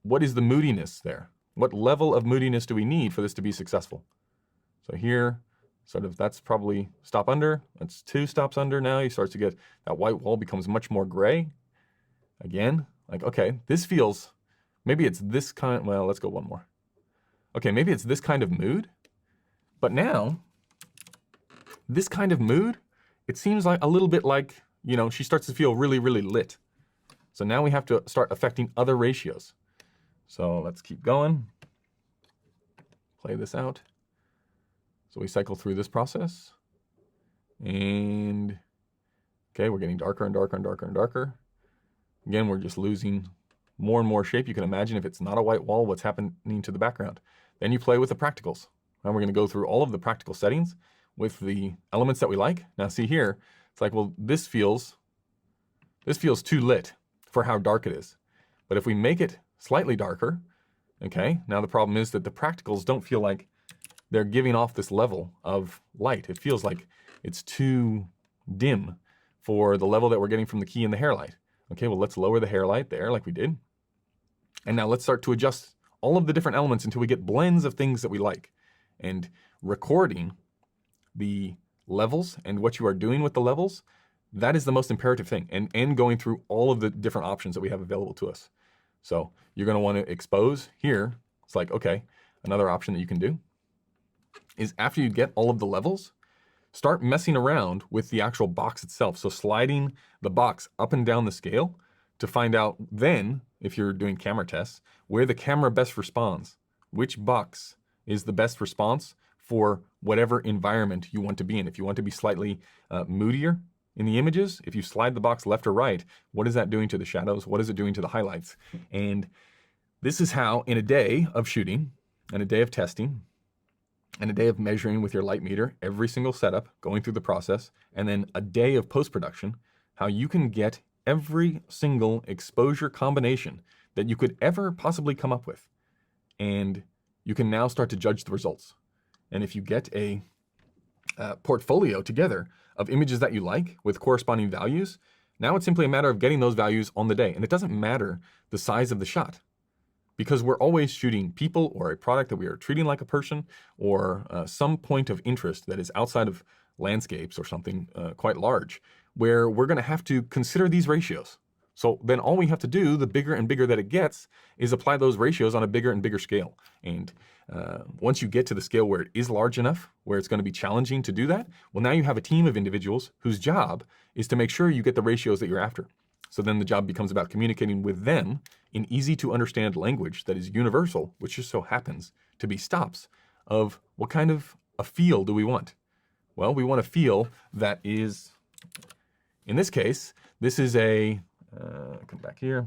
the moodiness there? What level of moodiness do we need for this to be successful? So here, sort of, that's probably stop under. That's 2 stops under now. You start to get, that white wall becomes much more gray. Again, like, okay, this feels, maybe it's this kind, well, let's go one more. Okay, maybe it's this kind of mood. But now, this kind of mood, it seems like a little bit like, you know, she starts to feel really, really lit. So now we have to start affecting other ratios. So let's keep going. Play this out. So we cycle through this process. And, okay, we're getting darker and darker and darker and darker. Again, we're just losing more and more shape. You can imagine if it's not a white wall, what's happening to the background. Then you play with the practicals. Now we're going to go through all of the practical settings with the elements that we like. Now see here, it's like, well, this feels too lit for how dark it is. But if we make it slightly darker, okay, now the problem is that the practicals don't feel like they're giving off this level of light. It feels like it's too dim for the level that we're getting from the key and the hair light. Okay, well, let's lower the hair light there like we did. And now let's start to adjust all of the different elements until we get blends of things that we like. And recording the levels and what you are doing with the levels, that is the most imperative thing. And going through all of the different options that we have available to us. So you're going to want to expose here. It's like, okay, another option that you can do is after you get all of the levels, start messing around with the actual box itself. So sliding the box up and down the scale to find out then, if you're doing camera tests, where the camera best responds, which box is the best response for whatever environment you want to be in. If you want to be slightly moodier in the images, if you slide the box left or right, what is that doing to the shadows? What is it doing to the highlights? And this is how, in a day of shooting and a day of testing and a day of measuring with your light meter, every single setup, going through the process, and then a day of post-production, how you can get every single exposure combination that you could ever possibly come up with. And you can now start to judge the results. And if you get a portfolio together of images that you like with corresponding values, now it's simply a matter of getting those values on the day. And it doesn't matter the size of the shot, because we're always shooting people or a product that we are treating like a person, or some point of interest that is outside of landscapes or something quite large, where we're going to have to consider these ratios. So then all we have to do, the bigger and bigger that it gets, is apply those ratios on a bigger and bigger scale. And once you get to the scale where it is large enough, where it's going to be challenging to do that, well, now you have a team of individuals whose job is to make sure you get the ratios that you're after. So then the job becomes about communicating with them in easy to understand language that is universal, which just so happens to be stops of what kind of a feel do we want? Well, we want a feel that is, in this case, this is a, come back here.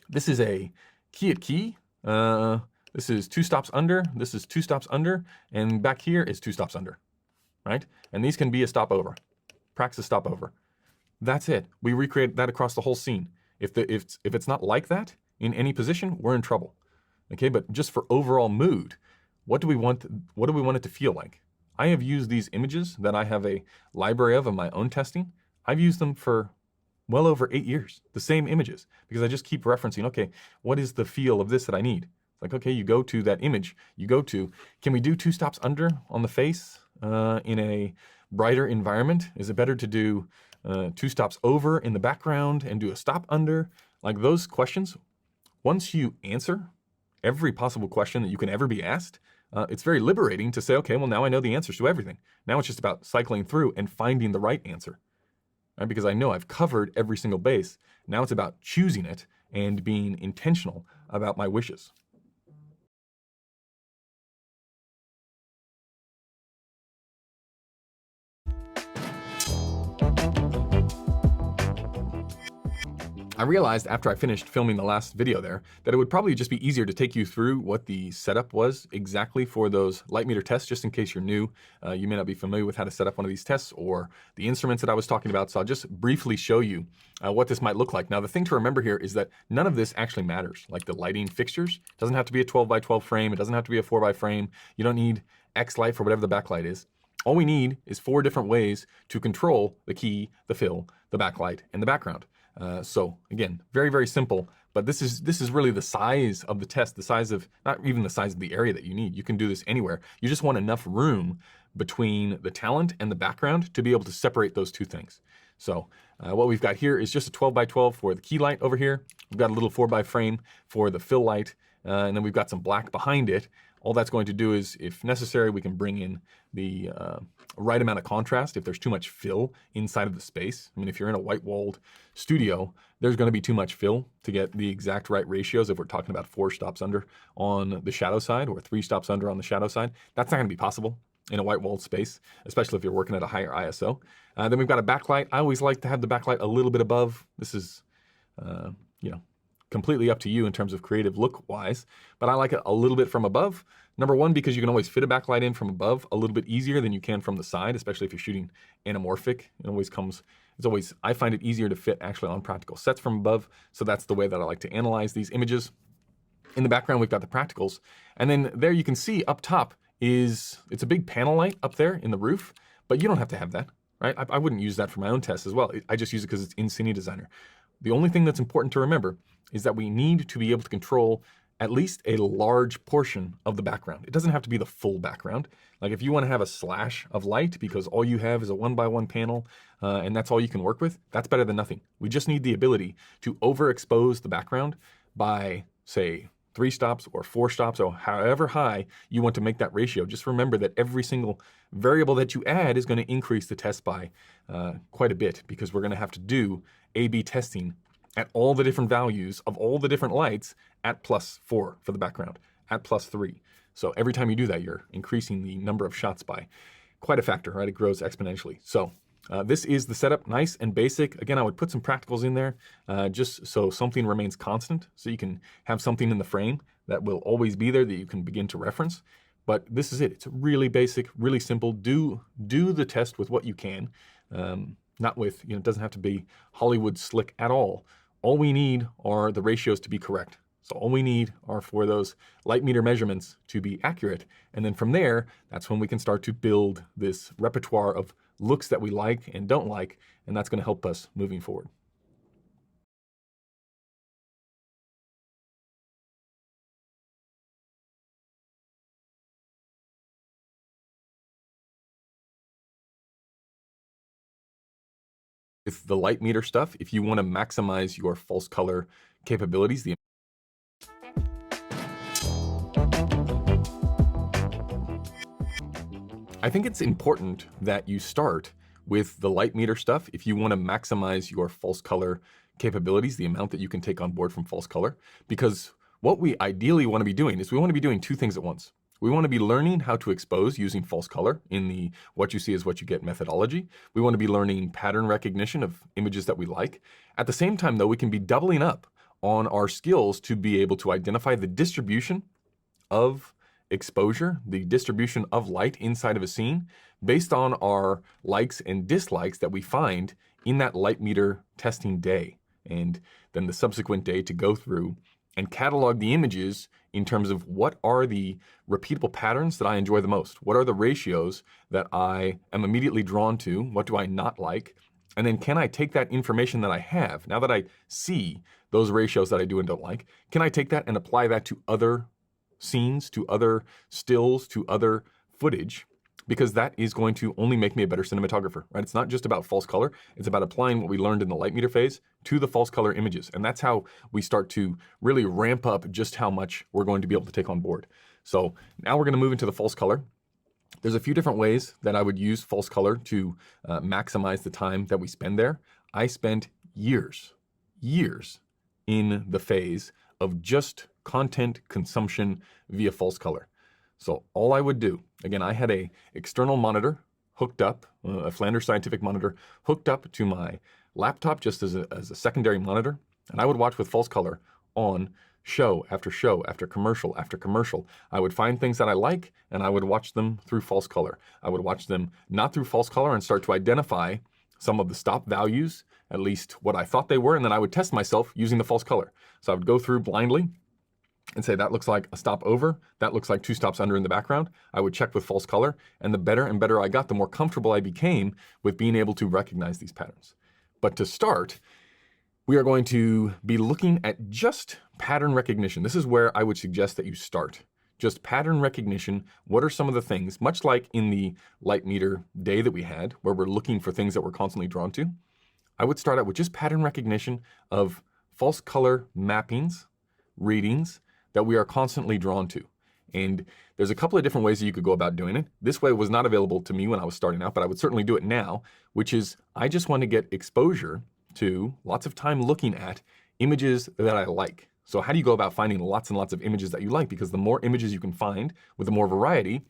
This is a key at key. This is 2 stops under, this is 2 stops under, and back here is 2 stops under, right? And these can be a stop over, praxis stop over. That's it. We recreate that across the whole scene. If it's not like that in any position, we're in trouble. Okay, but just for overall mood, what do we want it to feel like? I have used these images that I have a library of my own testing. I've used them for well over 8 years, the same images, because I just keep referencing, okay, what is the feel of this that I need? Like, okay, you go to that image, can we do 2 stops under on the face in a brighter environment? Is it better to do 2 stops over in the background and do a stop under? Like those questions, once you answer every possible question that you can ever be asked, it's very liberating to say, okay, well, now I know the answers to everything. Now it's just about cycling through and finding the right answer, right? Because I know I've covered every single base. Now it's about choosing it and being intentional about my wishes. I realized after I finished filming the last video there that it would probably just be easier to take you through what the setup was exactly for those light meter tests, just in case you're new. You may not be familiar with how to set up one of these tests or the instruments that I was talking about, so I'll just briefly show you what this might look like. Now, the thing to remember here is that none of this actually matters. Like the lighting fixtures, it doesn't have to be a 12 by 12 frame, it doesn't have to be a 4 by frame. You don't need X light for whatever the backlight is. All we need is 4 different ways to control the key, the fill, the backlight, and the background. So again, very, very simple, but this is really the size of the test, the size of, not even the size of the area that you need. You can do this anywhere. You just want enough room between the talent and the background to be able to separate those two things. So what we've got here is just a 12 by 12 for the key light over here. We've got a little 4 by frame for the fill light, and then we've got some black behind it. All that's going to do is, if necessary, we can bring in the right amount of contrast if there's too much fill inside of the space. I mean, if you're in a white-walled studio, there's going to be too much fill to get the exact right ratios if we're talking about 4 stops under on the shadow side or 3 stops under on the shadow side. That's not going to be possible in a white-walled space, especially if you're working at a higher ISO. Then we've got a backlight. I always like to have the backlight a little bit above. This is, completely up to you in terms of creative look-wise, but I like it a little bit from above. Number one, because you can always fit a backlight in from above a little bit easier than you can from the side, especially if you're shooting anamorphic. I find it easier to fit actually on practical sets from above, so that's the way that I like to analyze these images. In the background, we've got the practicals, and then there you can see up top it's a big panel light up there in the roof, but you don't have to have that, right? I wouldn't use that for my own tests as well. I just use it because it's in Cine Designer. The only thing that's important to remember is that we need to be able to control at least a large portion of the background. It doesn't have to be the full background. Like if you want to have a slash of light because all you have is a 1x1 panel and that's all you can work with, that's better than nothing. We just need the ability to overexpose the background by, say, 3 stops or 4 stops or however high you want to make that ratio. Just remember that every single variable that you add is going to increase the test by quite a bit, because we're going to have to do A/B testing at all the different values of all the different lights at +4 for the background, at +3. So every time you do that, you're increasing the number of shots by quite a factor, right? It grows exponentially. So this is the setup, nice and basic. Again, I would put some practicals in there just so something remains constant, so you can have something in the frame that will always be there that you can begin to reference. But this is it. It's really basic, really simple. Do the test with what you can, not with, it doesn't have to be Hollywood slick at all. All we need are the ratios to be correct. So all we need are for those light meter measurements to be accurate. And then from there, that's when we can start to build this repertoire of looks that we like and don't like, and that's going to help us moving forward. With the light meter stuff, if you want to maximize your false color capabilities, I think it's important that you start with the light meter stuff if you want to maximize your false color capabilities, the amount that you can take on board from false color, because what we ideally want to be doing is we want to be doing two things at once. We want to be learning how to expose using false color in the what you see is what you get methodology. We want to be learning pattern recognition of images that we like. At the same time, though, we can be doubling up on our skills to be able to identify the distribution of exposure, the distribution of light inside of a scene based on our likes and dislikes that we find in that light meter testing day, and then the subsequent day to go through and catalog the images in terms of what are the repeatable patterns that I enjoy the most? What are the ratios that I am immediately drawn to? What do I not like? And then can I take that information that I have, now that I see those ratios that I do and don't like, can I take that and apply that to other scenes, to other stills, to other footage? Because that is going to only make me a better cinematographer, right? It's not just about false color. It's about applying what we learned in the light meter phase to the false color images. And that's how we start to really ramp up just how much we're going to be able to take on board. So now we're going to move into the false color. There's a few different ways that I would use false color to maximize the time that we spend there. I spent years in the phase of just content consumption via false color. So all I would do, again, I had a external monitor hooked up, a Flanders Scientific monitor hooked up to my laptop just as a secondary monitor, and I would watch with false color on show after commercial after commercial. I would find things that I like, and I would watch them through false color. I would watch them not through false color and start to identify some of the stop values, at least what I thought they were, and then I would test myself using the false color. So I would go through blindly and say, that looks like a stop over, that looks like 2 stops under in the background. I would check with false color, and the better and better I got, the more comfortable I became with being able to recognize these patterns. But to start, we are going to be looking at just pattern recognition. This is where I would suggest that you start. Just pattern recognition. What are some of the things, much like in the light meter day that we had, where we're looking for things that we're constantly drawn to? I would start out with just pattern recognition of false color mappings, readings, that we are constantly drawn to. And there's a couple of different ways that you could go about doing it. This way was not available to me when I was starting out, but I would certainly do it now, which is I just want to get exposure to lots of time looking at images that I like. So how do you go about finding lots and lots of images that you like? Because the more images you can find with the more variety,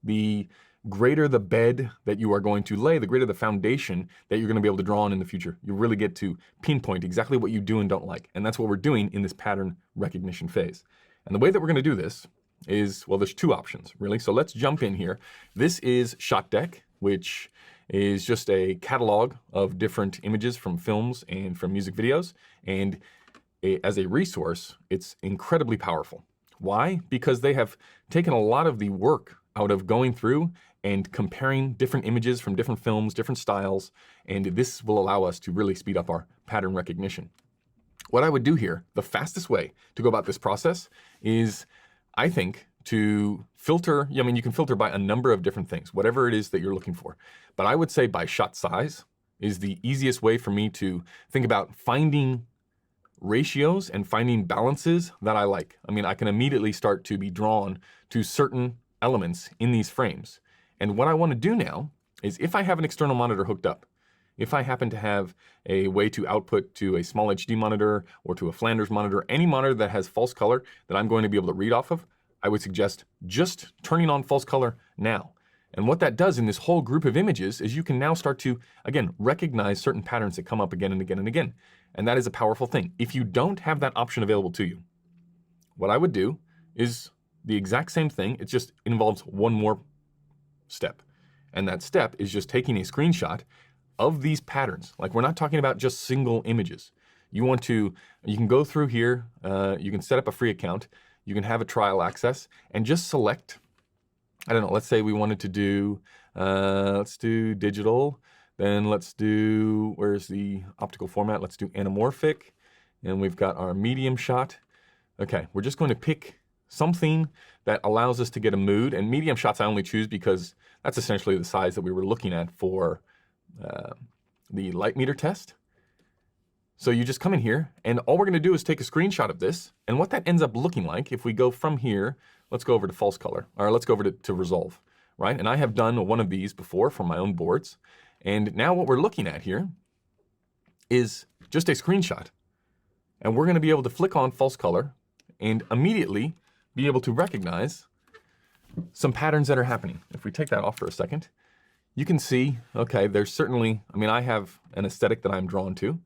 the greater the bed that you are going to lay, the greater the foundation that you're going to be able to draw on in the future. You really get to pinpoint exactly what you do and don't like. And that's what we're doing in this pattern recognition phase. And the way that we're going to do this is, well, there's 2 options, really. So let's jump in here. This is ShotDeck, which is just a catalog of different images from films and from music videos. And as a resource, it's incredibly powerful. Why? Because they have taken a lot of the work out of going through and comparing different images from different films, different styles, and this will allow us to really speed up our pattern recognition. What I would do here, the fastest way to go about this process is, I think, to filter. I mean, you can filter by a number of different things, whatever it is that you're looking for. But I would say by shot size is the easiest way for me to think about finding ratios and finding balances that I like. I mean, I can immediately start to be drawn to certain elements in these frames. And what I want to do now is, if I have an external monitor hooked up, if I happen to have a way to output to a small HD monitor or to a Flanders monitor, any monitor that has false color that I'm going to be able to read off of, I would suggest just turning on false color now. And what that does in this whole group of images is you can now start to, again, recognize certain patterns that come up again and again and again. And that is a powerful thing. If you don't have that option available to you, what I would do is the exact same thing. It just involves one more step. And that step is just taking a screenshot of these patterns. Like, we're not talking about just single images. You can go through here, you can set up a free account, you can have a trial access, and just select, I don't know, let's say we wanted to do, let's do digital, then let's do, where's the optical format? Let's do anamorphic, and we've got our medium shot. Okay, we're just going to pick something that allows us to get a mood, and medium shots I only choose because that's essentially the size that we were looking at for the light meter test. So you just come in here, and all we're going to do is take a screenshot of this, and what that ends up looking like, if we go from here, let's go over to false color, or let's go over to resolve, right? And I have done one of these before from my own boards, and now what we're looking at here is just a screenshot. And we're going to be able to flick on false color and immediately be able to recognize some patterns that are happening. If we take that off for a second, you can see, okay, there's certainly, I mean, I have an aesthetic that I'm drawn to,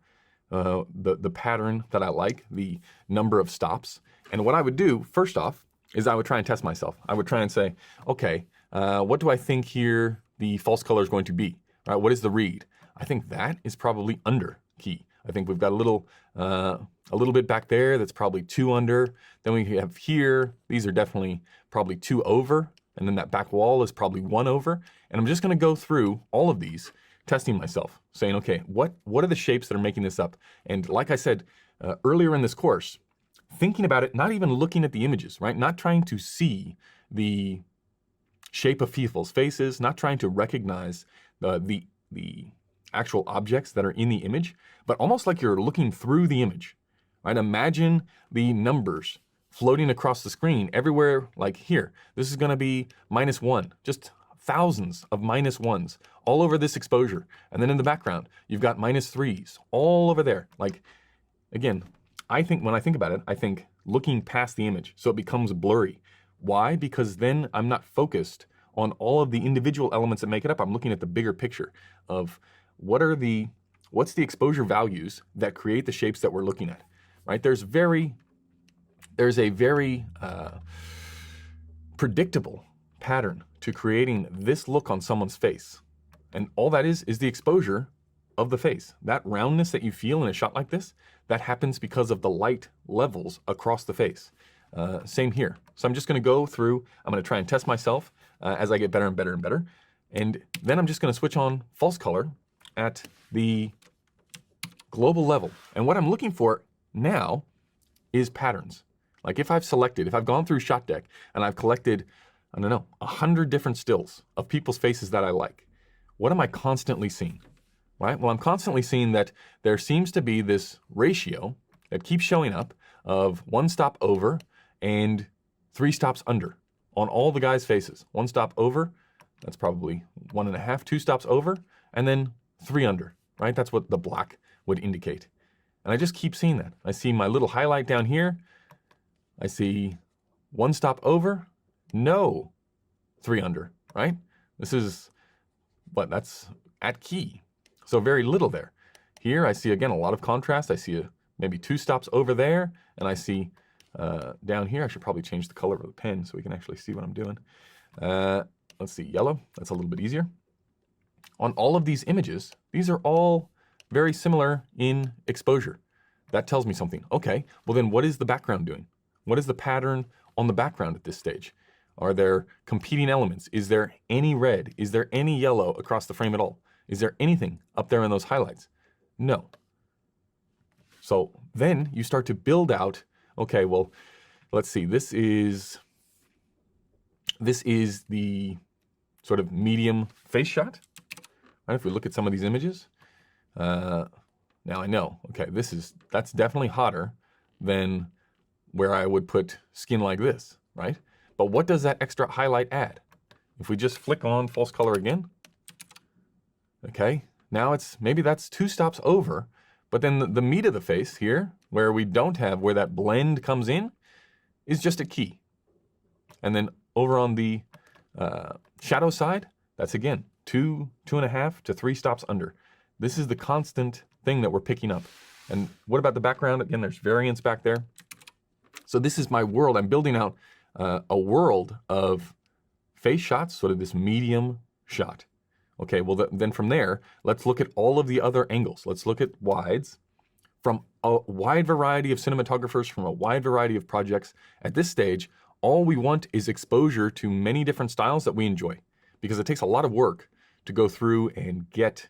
the pattern that I like, the number of stops. And what I would do, first off, is I would try and test myself. I would try and say, okay, what do I think here the false color is going to be? Right? What is the read? I think that is probably under key. I think we've got a little bit back there that's probably 2 under. Then we have here, these are definitely probably 2 over. And then that back wall is probably 1 over. And I'm just going to go through all of these, testing myself, saying, okay, what are the shapes that are making this up? And like I said earlier in this course, thinking about it, not even looking at the images, right? Not trying to see the shape of people's faces, not trying to recognize the actual objects that are in the image, but almost like you're looking through the image, right? Imagine the numbers floating across the screen everywhere, like here. This is going to be -1, just thousands of -1s all over this exposure. And then in the background, you've got -3s all over there. Like, again, I think when I think about it, I think looking past the image, so it becomes blurry. Why? Because then I'm not focused on all of the individual elements that make it up. I'm looking at the bigger picture of what's the exposure values that create the shapes that we're looking at, right? There's a very predictable pattern to creating this look on someone's face. And all that is the exposure of the face. That roundness that you feel in a shot like this, that happens because of the light levels across the face. Same here. So I'm just going to go through, I'm going to try and test myself as I get better and better and better. And then I'm just going to switch on false color at the global level. And what I'm looking for now is patterns. Like if I've gone through Shot Deck and I've collected, I don't know, 100 different stills of people's faces that I like, what am I constantly seeing? Right? Well, I'm constantly seeing that there seems to be this ratio that keeps showing up of 1 stop over and 3 stops under on all the guys' faces. 1 stop over, that's probably 1.5, 2 stops over, and then 3 under, right? That's what the black would indicate. And I just keep seeing that. I see my little highlight down here. I see 1 stop over, no 3 under, right? This is, that's at key. So very little there. Here I see, again, a lot of contrast. I see maybe 2 stops over there, and I see down here, I should probably change the color of the pen so we can actually see what I'm doing. Let's see, yellow, that's a little bit easier. On all of these images, these are all very similar in exposure. That tells me something. Okay, well then what is the background doing? What is the pattern on the background at this stage? Are there competing elements? Is there any red? Is there any yellow across the frame at all? Is there anything up there in those highlights? No. So then you start to build out, okay, well, let's see, this is the sort of medium face shot, right? If we look at some of these images, now I know, okay, that's definitely hotter than where I would put skin like this, right? But what does that extra highlight add? If we just flick on false color again, okay, now maybe that's 2 stops over, but then the meat of the face here, where we don't have, where that blend comes in, is just a key. And then over on the shadow side, that's again, 2.5 to 3 stops under. This is the constant thing that we're picking up. And what about the background? Again, there's variance back there. So this is my world. I'm building out a world of face shots, sort of this medium shot. Okay, well then from there, let's look at all of the other angles. Let's look at wides from a wide variety of cinematographers, from a wide variety of projects. At this stage, all we want is exposure to many different styles that we enjoy, because it takes a lot of work to go through and get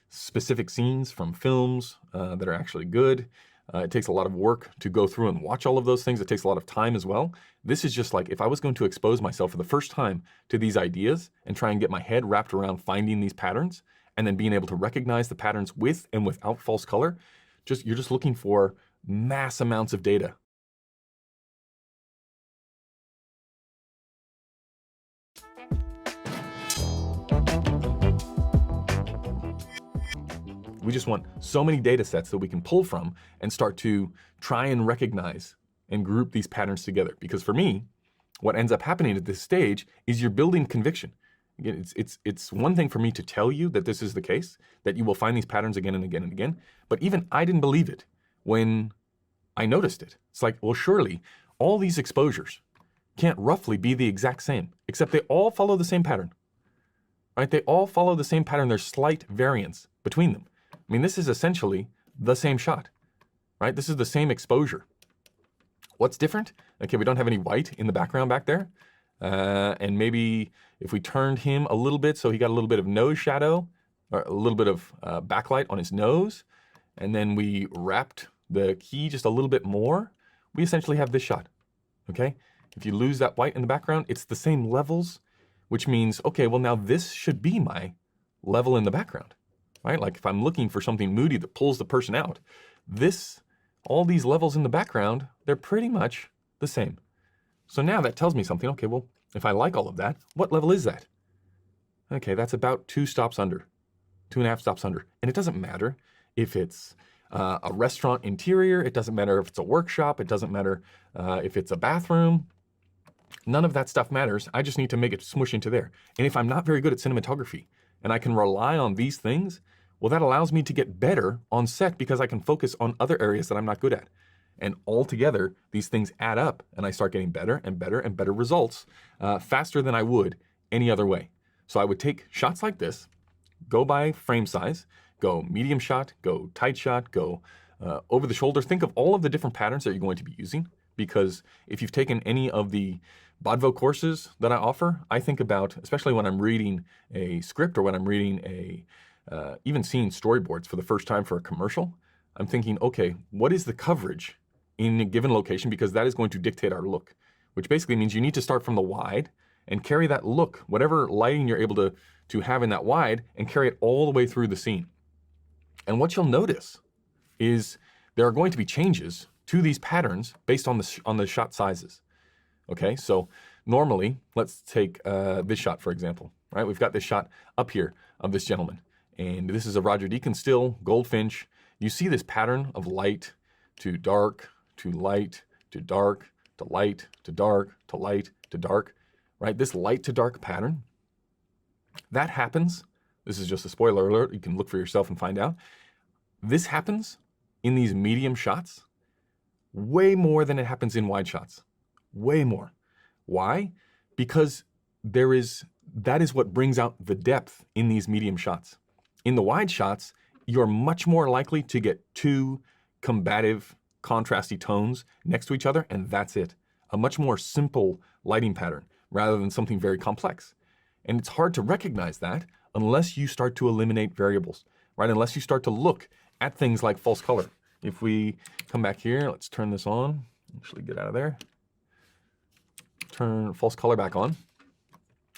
specific scenes from films that are actually good. It takes a lot of work to go through and watch all of those things. It takes a lot of time as well. This is just like if I was going to expose myself for the first time to these ideas and try and get my head wrapped around finding these patterns, and then being able to recognize the patterns with and without false color, you're just looking for mass amounts of data. We just want so many data sets that we can pull from and start to try and recognize and group these patterns together. Because for me, what ends up happening at this stage is you're building conviction. Again, it's one thing for me to tell you that this is the case, that you will find these patterns again and again and again. But even I didn't believe it when I noticed it. It's like, well, surely all these exposures can't roughly be the exact same, except they all follow the same pattern, right? They all follow the same pattern. There's slight variance between them. I mean, this is essentially the same shot, right? This is the same exposure. What's different? Okay, we don't have any white in the background back there. And maybe if we turned him a little bit so he got a little bit of nose shadow, or a little bit of backlight on his nose, and then we wrapped the key just a little bit more, we essentially have this shot, okay? If you lose that white in the background, it's the same levels, which means, okay, well now this should be my level in the background, right? Like if I'm looking for something moody that pulls the person out, all these levels in the background, they're pretty much the same. So now that tells me something. Okay, well, if I like all of that, what level is that? Okay, that's about 2 stops under, 2.5 stops under. And it doesn't matter if it's a restaurant interior. It doesn't matter if it's a workshop. It doesn't matter if it's a bathroom. None of that stuff matters. I just need to make it smoosh into there. And if I'm not very good at cinematography and I can rely on these things, well, that allows me to get better on set because I can focus on other areas that I'm not good at. And altogether, these things add up and I start getting better and better and better results faster than I would any other way. So I would take shots like this, go by frame size, go medium shot, go tight shot, go over the shoulder. Think of all of the different patterns that you're going to be using, because if you've taken any of the Bodvo courses that I offer, I think about, especially when I'm reading a script or when I'm reading even seeing storyboards for the first time for a commercial, I'm thinking, okay, what is the coverage in a given location, because that is going to dictate our look, which basically means you need to start from the wide and carry that look, whatever lighting you're able to have in that wide, and carry it all the way through the scene. And what you'll notice is there are going to be changes to these patterns based on the shot sizes. Okay, so normally, let's take this shot, for example, right? We've got this shot up here of this gentleman, and this is a Roger Deakins still, Goldfinch. You see this pattern of light to dark, to light, to dark, to light, to dark, to light, to dark, right? This light to dark pattern, that happens. This is just a spoiler alert. You can look for yourself and find out. This happens in these medium shots way more than it happens in wide shots. Way more. Why? Because that is what brings out the depth in these medium shots. In the wide shots, you're much more likely to get 2 combative, contrasty tones next to each other, and that's it. A much more simple lighting pattern rather than something very complex. And it's hard to recognize that unless you start to eliminate variables, right? Unless you start to look at things like false color. If we come back here, let's turn this on, actually get out of there. Turn false color back on.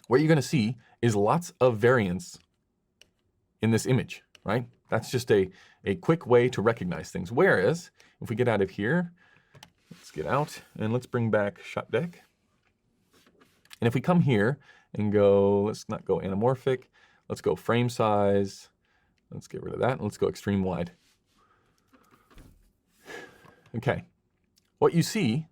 What you're gonna see is lots of variance in this image, right? That's just a quick way to recognize things. Whereas, if we get out of here, let's get out and let's bring back shot deck. And if we come here and go, let's not go anamorphic, let's go frame size, let's get rid of that, and let's go extreme wide. Okay, what you see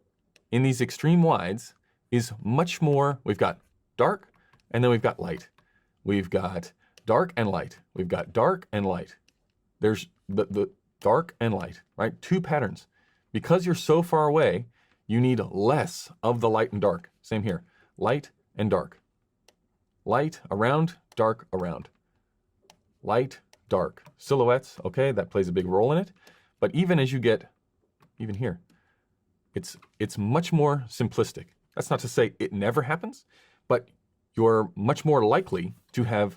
in these extreme wides is much more. We've got dark, and then we've got light. We've got dark and light. We've got dark and light. There's the dark and light, right? 2 patterns. Because you're so far away, you need less of the light and dark. Same here, light and dark. Light around, dark around. Light, dark. Silhouettes, okay, that plays a big role in it. But even as you get, even here, it's much more simplistic. That's not to say it never happens, but you're much more likely to have,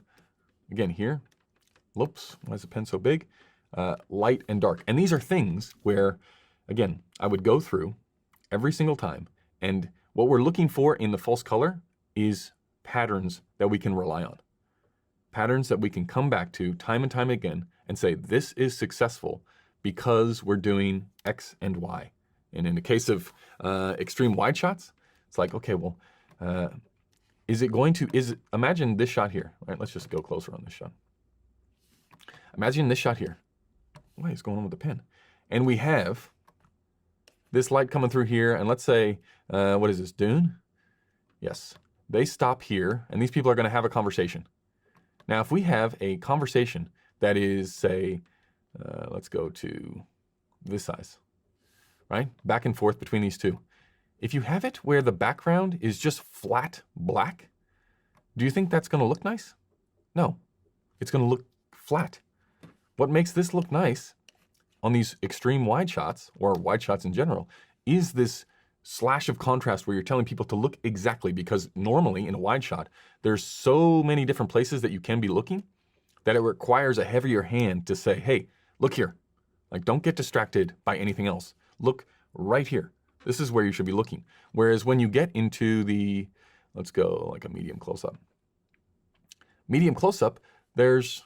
again here, whoops, why is the pen so big? Light and dark. And these are things where, again, I would go through every single time. And what we're looking for in the false color is patterns that we can rely on. patterns that we can come back to time and time again and say, this is successful because we're doing X and Y. And in the case of extreme wide shots, it's like, okay, well, imagine this shot here. All right, let's just go closer on this shot. Imagine this shot here. What is going on with the pen? And we have this light coming through here, and let's say, what is this, Dune? Yes. They stop here, and these people are going to have a conversation. Now, if we have a conversation that is, say, let's go to this size, right? Back and forth between these two. If you have it where the background is just flat black, do you think that's going to look nice? No, it's going to look flat. What makes this look nice on these extreme wide shots, or wide shots in general, is this slash of contrast where you're telling people to look exactly, because normally in a wide shot, there's so many different places that you can be looking that it requires a heavier hand to say, hey, look here. Like, don't get distracted by anything else. Look right here. This is where you should be looking. Whereas when you get into the, let's go like a medium close-up. Medium close-up, there's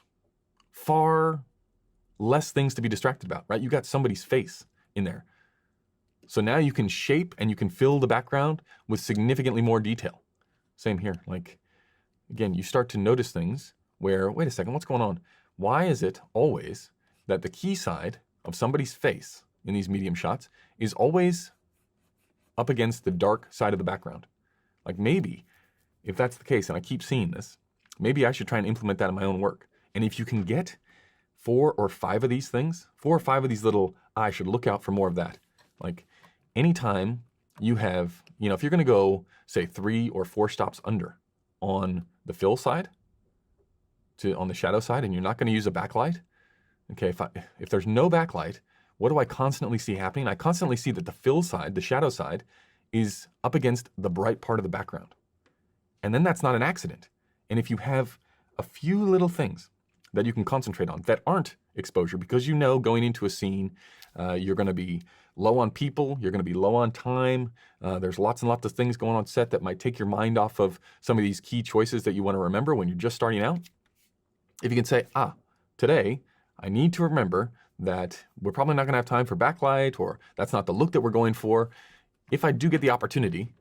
far less things to be distracted about, right? You got somebody's face in there. So now you can shape and you can fill the background with significantly more detail. Same here. Like, again, you start to notice things where, wait a second, what's going on? Why is it always that the key side of somebody's face in these medium shots is always up against the dark side of the background? Like, maybe if that's the case, and I keep seeing this, maybe I should try and implement that in my own work. And if you can get 4 or 5 of these things, 4 or 5 of these little, I should look out for more of that. Like, anytime you have, if you're going to go, say, 3 or 4 stops under on the fill side, on the shadow side, and you're not going to use a backlight, okay, if there's no backlight, what do I constantly see happening? I constantly see that the fill side, the shadow side, is up against the bright part of the background. And then that's not an accident. And if you have a few little things that you can concentrate on that aren't exposure, because going into a scene, you're going to be low on people, you're going to be low on time, there's lots and lots of things going on set that might take your mind off of some of these key choices that you want to remember when you're just starting out. If you can say, today I need to remember that we're probably not going to have time for backlight, or that's not the look that we're going for. If I do get the opportunity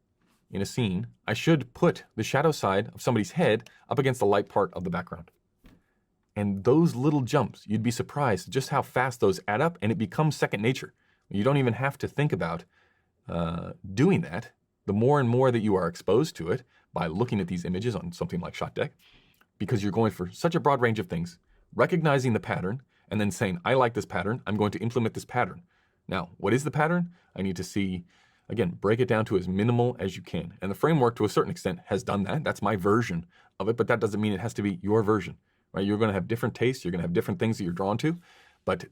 in a scene, I should put the shadow side of somebody's head up against the light part of the background. And those little jumps, you'd be surprised just how fast those add up, and it becomes second nature. You don't even have to think about doing that. The more and more that you are exposed to it by looking at these images on something like ShotDeck, because you're going for such a broad range of things, recognizing the pattern, and then saying, I like this pattern, I'm going to implement this pattern. Now, what is the pattern? I need to see, again, break it down to as minimal as you can. And the framework, to a certain extent, has done that. That's my version of it, but that doesn't mean it has to be your version, right? You're going to have different tastes, you're going to have different things that you're drawn to, but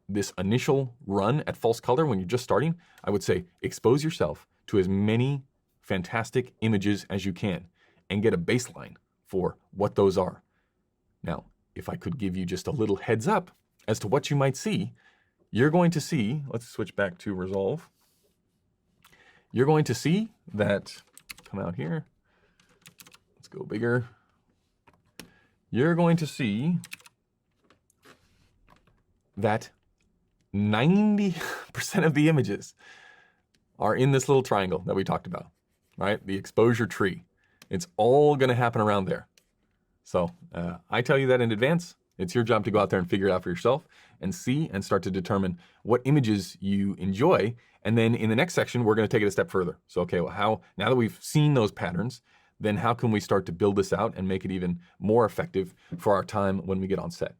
this initial run at false color, when you're just starting, I would say expose yourself to as many fantastic images as you can and get a baseline for what those are. Now, if I could give you just a little heads up as to what you might see, you're going to see, let's switch back to Resolve. You're going to see that, come out here, let's go bigger. You're going to see that 90% of the images are in this little triangle that we talked about, right? The exposure tree. It's all going to happen around there. So I tell you that in advance. It's your job to go out there and figure it out for yourself and see and start to determine what images you enjoy. And then in the next section, we're going to take it a step further. So, okay, well, now that we've seen those patterns, then how can we start to build this out and make it even more effective for our time when we get on set?